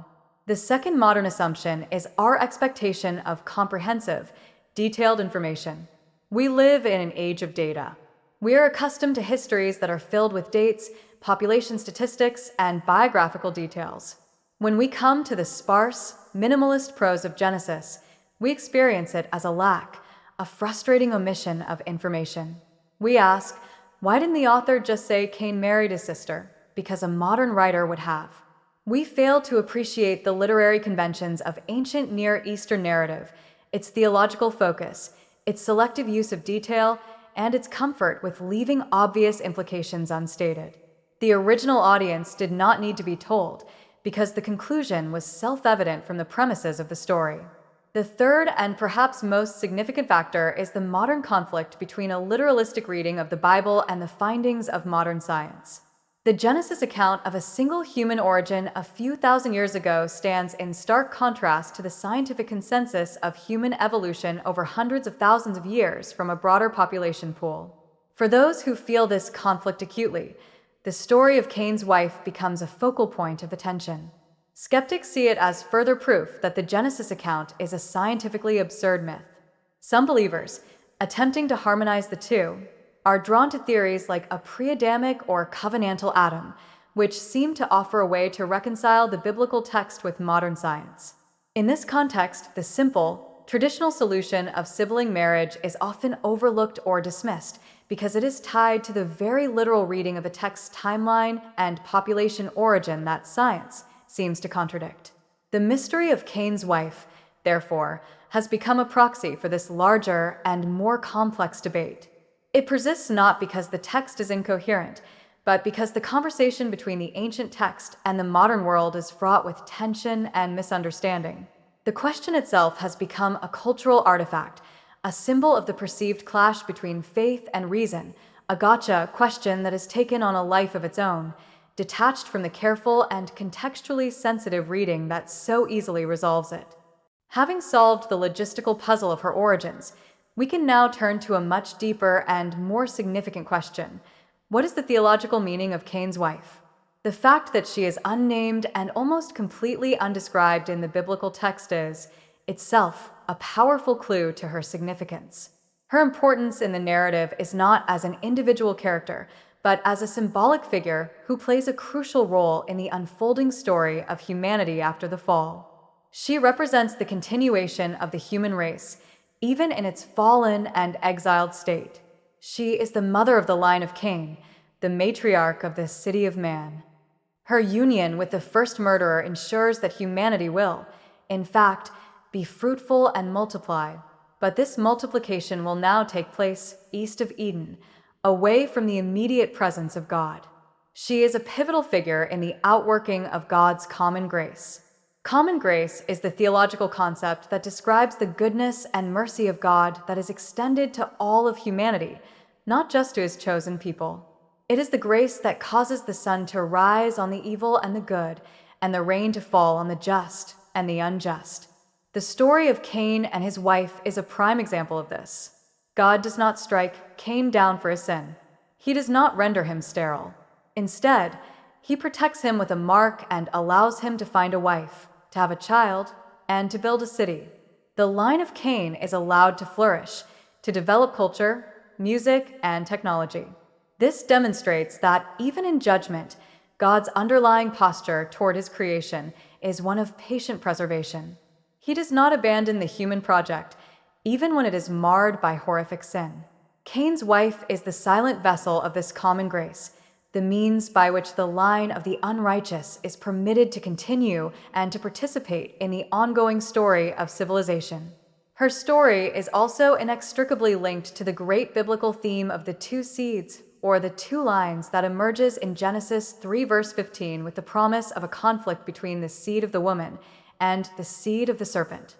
The second modern assumption is our expectation of comprehensive, detailed information. We live in an age of data. We are accustomed to histories that are filled with dates, population statistics, and biographical details. When we come to the sparse, minimalist prose of Genesis, we experience it as a lack, a frustrating omission of information. We ask, why didn't the author just say Cain married his sister? Because a modern writer would have. We fail to appreciate the literary conventions of ancient Near Eastern narrative, its theological focus, its selective use of detail, and its comfort with leaving obvious implications unstated. The original audience did not need to be told, because the conclusion was self-evident from the premises of the story. The third and perhaps most significant factor is the modern conflict between a literalistic reading of the Bible and the findings of modern science. The Genesis account of a single human origin a few thousand years ago stands in stark contrast to the scientific consensus of human evolution over hundreds of thousands of years from a broader population pool. For those who feel this conflict acutely, the story of Cain's wife becomes a focal point of attention. Skeptics see it as further proof that the Genesis account is a scientifically absurd myth. Some believers, attempting to harmonize the two, are drawn to theories like a pre-Adamic or covenantal Adam, which seem to offer a way to reconcile the biblical text with modern science. In this context, the simple, traditional solution of sibling marriage is often overlooked or dismissed because it is tied to the very literal reading of a text's timeline and population origin that science seems to contradict. The mystery of Cain's wife, therefore, has become a proxy for this larger and more complex debate. It persists not because the text is incoherent, but because the conversation between the ancient text and the modern world is fraught with tension and misunderstanding. The question itself has become a cultural artifact, a symbol of the perceived clash between faith and reason, a gotcha question that has taken on a life of its own, detached from the careful and contextually sensitive reading that so easily resolves it. Having solved the logistical puzzle of her origins, we can now turn to a much deeper and more significant question. What is the theological meaning of Cain's wife? The fact that she is unnamed and almost completely undescribed in the biblical text is, itself, a powerful clue to her significance. Her importance in the narrative is not as an individual character, but as a symbolic figure who plays a crucial role in the unfolding story of humanity after the fall. She represents the continuation of the human race, even in its fallen and exiled state. She is the mother of the line of Cain, the matriarch of the city of man. Her union with the first murderer ensures that humanity will, in fact, be fruitful and multiply. But this multiplication will now take place east of Eden, away from the immediate presence of God. She is a pivotal figure in the outworking of God's common grace. Common grace is the theological concept that describes the goodness and mercy of God that is extended to all of humanity, not just to his chosen people. It is the grace that causes the sun to rise on the evil and the good, and the rain to fall on the just and the unjust. The story of Cain and his wife is a prime example of this. God does not strike Cain down for his sin. He does not render him sterile. Instead, he protects him with a mark and allows him to find a wife, to have a child, and to build a city. The line of Cain is allowed to flourish, to develop culture, music, and technology. This demonstrates that, even in judgment, God's underlying posture toward his creation is one of patient preservation. He does not abandon the human project, even when it is marred by horrific sin. Cain's wife is the silent vessel of this common grace, the means by which the line of the unrighteous is permitted to continue and to participate in the ongoing story of civilization. Her story is also inextricably linked to the great biblical theme of the two seeds, or the two lines, that emerges in Genesis 3 verse 15 with the promise of a conflict between the seed of the woman and the seed of the serpent.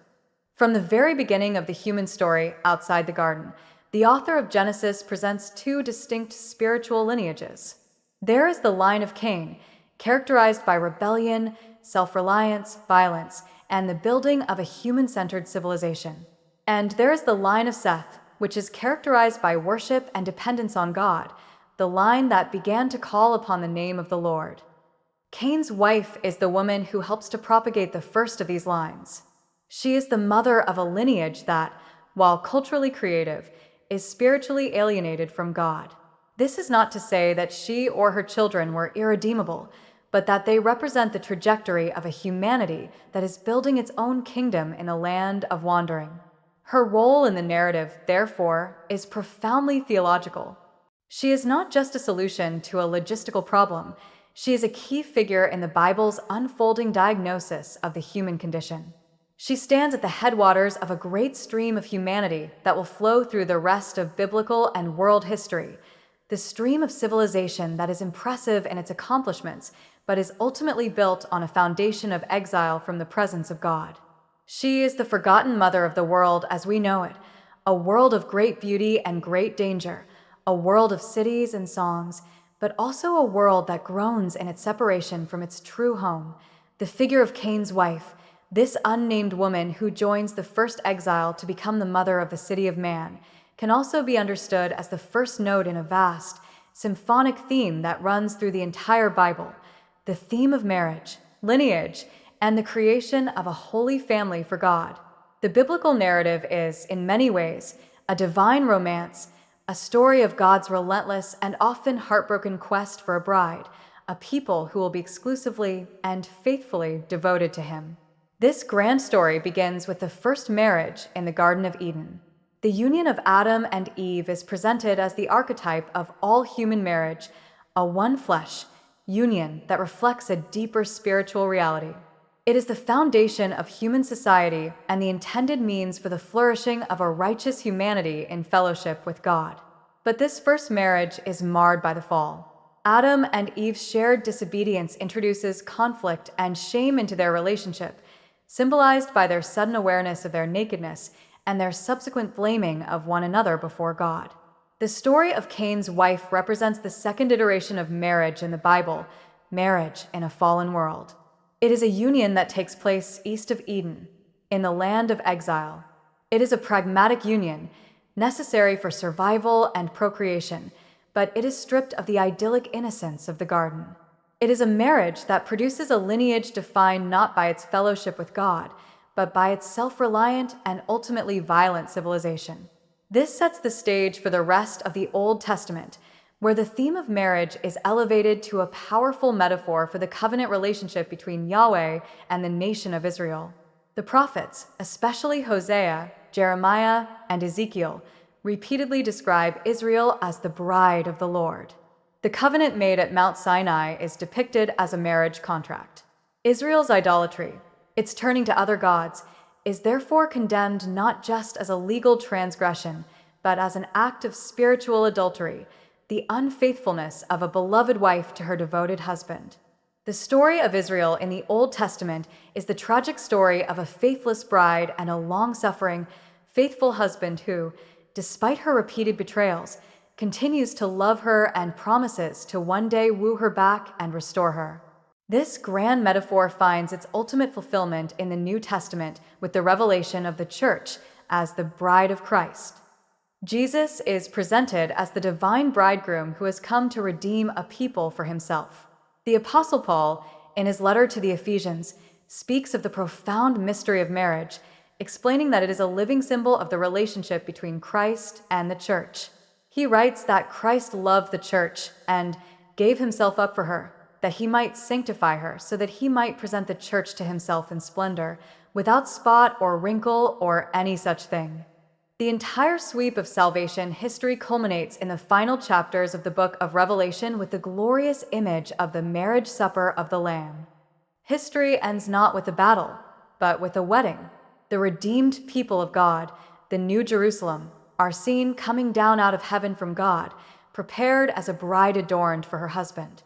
From the very beginning of the human story outside the garden, the author of Genesis presents two distinct spiritual lineages. There is the line of Cain, characterized by rebellion, self-reliance, violence, and the building of a human-centered civilization. And there is the line of Seth, which is characterized by worship and dependence on God, the line that began to call upon the name of the Lord. Cain's wife is the woman who helps to propagate the first of these lines. She is the mother of a lineage that, while culturally creative, is spiritually alienated from God. This is not to say that she or her children were irredeemable, but that they represent the trajectory of a humanity that is building its own kingdom in a land of wandering. Her role in the narrative, therefore, is profoundly theological. She is not just a solution to a logistical problem. She is a key figure in the Bible's unfolding diagnosis of the human condition. She stands at the headwaters of a great stream of humanity that will flow through the rest of biblical and world history, the stream of civilization that is impressive in its accomplishments, but is ultimately built on a foundation of exile from the presence of God. She is the forgotten mother of the world as we know it, a world of great beauty and great danger, a world of cities and songs, but also a world that groans in its separation from its true home. The figure of Cain's wife, this unnamed woman who joins the first exile to become the mother of the city of man, can also be understood as the first note in a vast, symphonic theme that runs through the entire Bible, the theme of marriage, lineage, and the creation of a holy family for God. The biblical narrative is, in many ways, a divine romance, a story of God's relentless and often heartbroken quest for a bride, a people who will be exclusively and faithfully devoted to him. This grand story begins with the first marriage in the Garden of Eden. The union of Adam and Eve is presented as the archetype of all human marriage, a one-flesh union that reflects a deeper spiritual reality. It is the foundation of human society and the intended means for the flourishing of a righteous humanity in fellowship with God. But this first marriage is marred by the fall. Adam and Eve's shared disobedience introduces conflict and shame into their relationship, symbolized by their sudden awareness of their nakedness and their subsequent blaming of one another before God. The story of Cain's wife represents the second iteration of marriage in the Bible, marriage in a fallen world. It is a union that takes place east of Eden, in the land of exile. It is a pragmatic union, necessary for survival and procreation, but it is stripped of the idyllic innocence of the garden. It is a marriage that produces a lineage defined not by its fellowship with God, but by its self-reliant and ultimately violent civilization. This sets the stage for the rest of the Old Testament, where the theme of marriage is elevated to a powerful metaphor for the covenant relationship between Yahweh and the nation of Israel. The prophets, especially Hosea, Jeremiah, and Ezekiel, repeatedly describe Israel as the bride of the Lord. The covenant made at Mount Sinai is depicted as a marriage contract. Israel's idolatry, its turning to other gods, is therefore condemned not just as a legal transgression, but as an act of spiritual adultery, the unfaithfulness of a beloved wife to her devoted husband. The story of Israel in the Old Testament is the tragic story of a faithless bride and a long-suffering, faithful husband who, despite her repeated betrayals, continues to love her and promises to one day woo her back and restore her. This grand metaphor finds its ultimate fulfillment in the New Testament with the revelation of the Church as the bride of Christ. Jesus is presented as the divine bridegroom who has come to redeem a people for himself. The Apostle Paul, in his letter to the Ephesians, speaks of the profound mystery of marriage, explaining that it is a living symbol of the relationship between Christ and the Church. He writes that Christ loved the Church and gave himself up for her, that he might sanctify her so that he might present the Church to himself in splendor, without spot or wrinkle or any such thing. The entire sweep of salvation history culminates in the final chapters of the book of Revelation with the glorious image of the marriage supper of the Lamb. History ends not with a battle, but with a wedding. The redeemed people of God, the New Jerusalem, are seen coming down out of heaven from God, prepared as a bride adorned for her husband.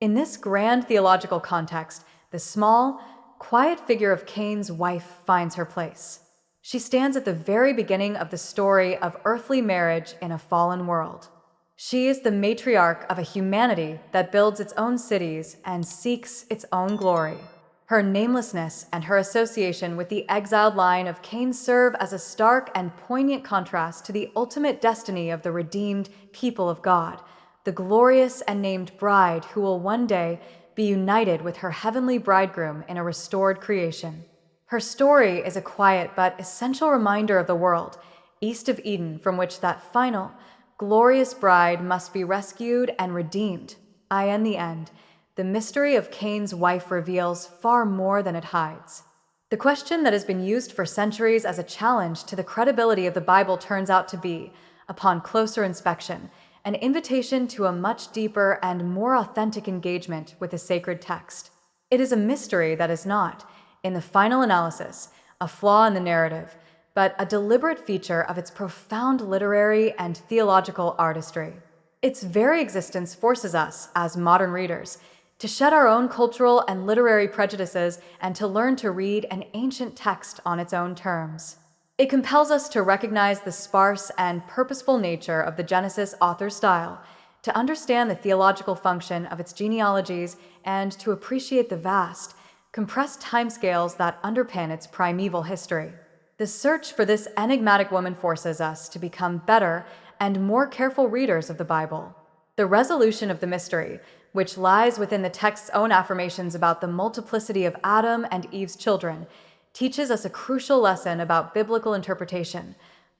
In this grand theological context, the small, quiet figure of Cain's wife finds her place. She stands at the very beginning of the story of earthly marriage in a fallen world. She is the matriarch of a humanity that builds its own cities and seeks its own glory. Her namelessness and her association with the exiled line of Cain serve as a stark and poignant contrast to the ultimate destiny of the redeemed people of God, the glorious and named bride who will one day be united with her heavenly bridegroom in a restored creation. Her story is a quiet but essential reminder of the world, east of Eden, from which that final, glorious bride must be rescued and redeemed. In the end, the mystery of Cain's wife reveals far more than it hides. The question that has been used for centuries as a challenge to the credibility of the Bible turns out to be, upon closer inspection, an invitation to a much deeper and more authentic engagement with the sacred text. It is a mystery that is not, in the final analysis, a flaw in the narrative, but a deliberate feature of its profound literary and theological artistry. Its very existence forces us, as modern readers, to shed our own cultural and literary prejudices and to learn to read an ancient text on its own terms. It compels us to recognize the sparse and purposeful nature of the Genesis author's style, to understand the theological function of its genealogies, and to appreciate the vast, compressed timescales that underpin its primeval history. The search for this enigmatic woman forces us to become better and more careful readers of the Bible. The resolution of the mystery, which lies within the text's own affirmations about the multiplicity of Adam and Eve's children, teaches us a crucial lesson about biblical interpretation.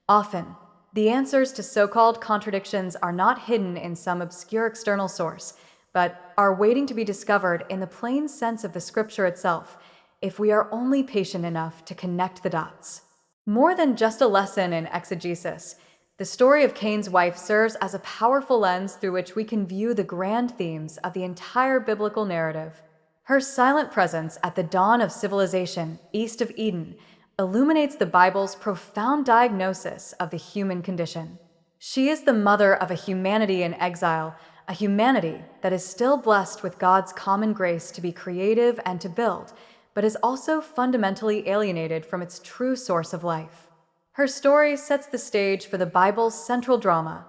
Often, the answers to so-called contradictions are not hidden in some obscure external source, but are waiting to be discovered in the plain sense of the scripture itself, if we are only patient enough to connect the dots. More than just a lesson in exegesis, the story of Cain's wife serves as a powerful lens through which we can view the grand themes of the entire biblical narrative. Her silent presence at the dawn of civilization east of Eden illuminates the Bible's profound diagnosis of the human condition. She is the mother of a humanity in exile, a humanity that is still blessed with God's common grace to be creative and to build, but is also fundamentally alienated from its true source of life. Her story sets the stage for the Bible's central drama,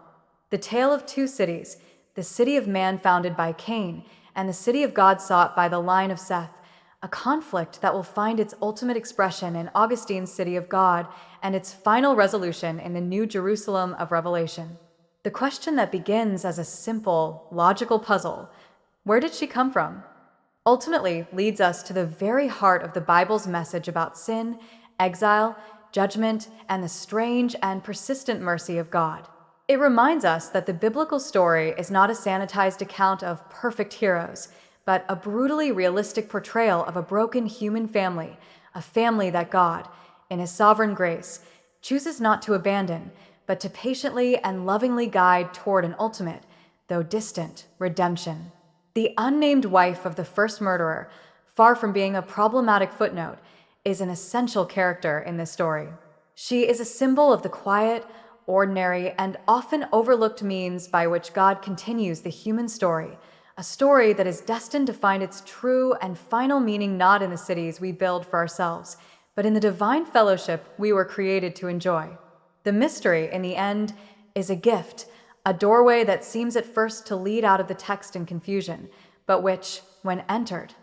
the tale of two cities, the city of man founded by Cain and the city of God sought by the line of Seth, a conflict that will find its ultimate expression in Augustine's city of God and its final resolution in the New Jerusalem of Revelation. The question that begins as a simple, logical puzzle, where did she come from, ultimately leads us to the very heart of the Bible's message about sin, exile, judgment, and the strange and persistent mercy of God. It reminds us that the biblical story is not a sanitized account of perfect heroes, but a brutally realistic portrayal of a broken human family, a family that God, in His sovereign grace, chooses not to abandon, but to patiently and lovingly guide toward an ultimate, though distant, redemption. The unnamed wife of the first murderer, far from being a problematic footnote, is an essential character in this story. She is a symbol of the quiet, ordinary, and often overlooked means by which God continues the human story, a story that is destined to find its true and final meaning not in the cities we build for ourselves, but in the divine fellowship we were created to enjoy. The mystery, in the end, is a gift, a doorway that seems at first to lead out of the text in confusion, but which, when entered,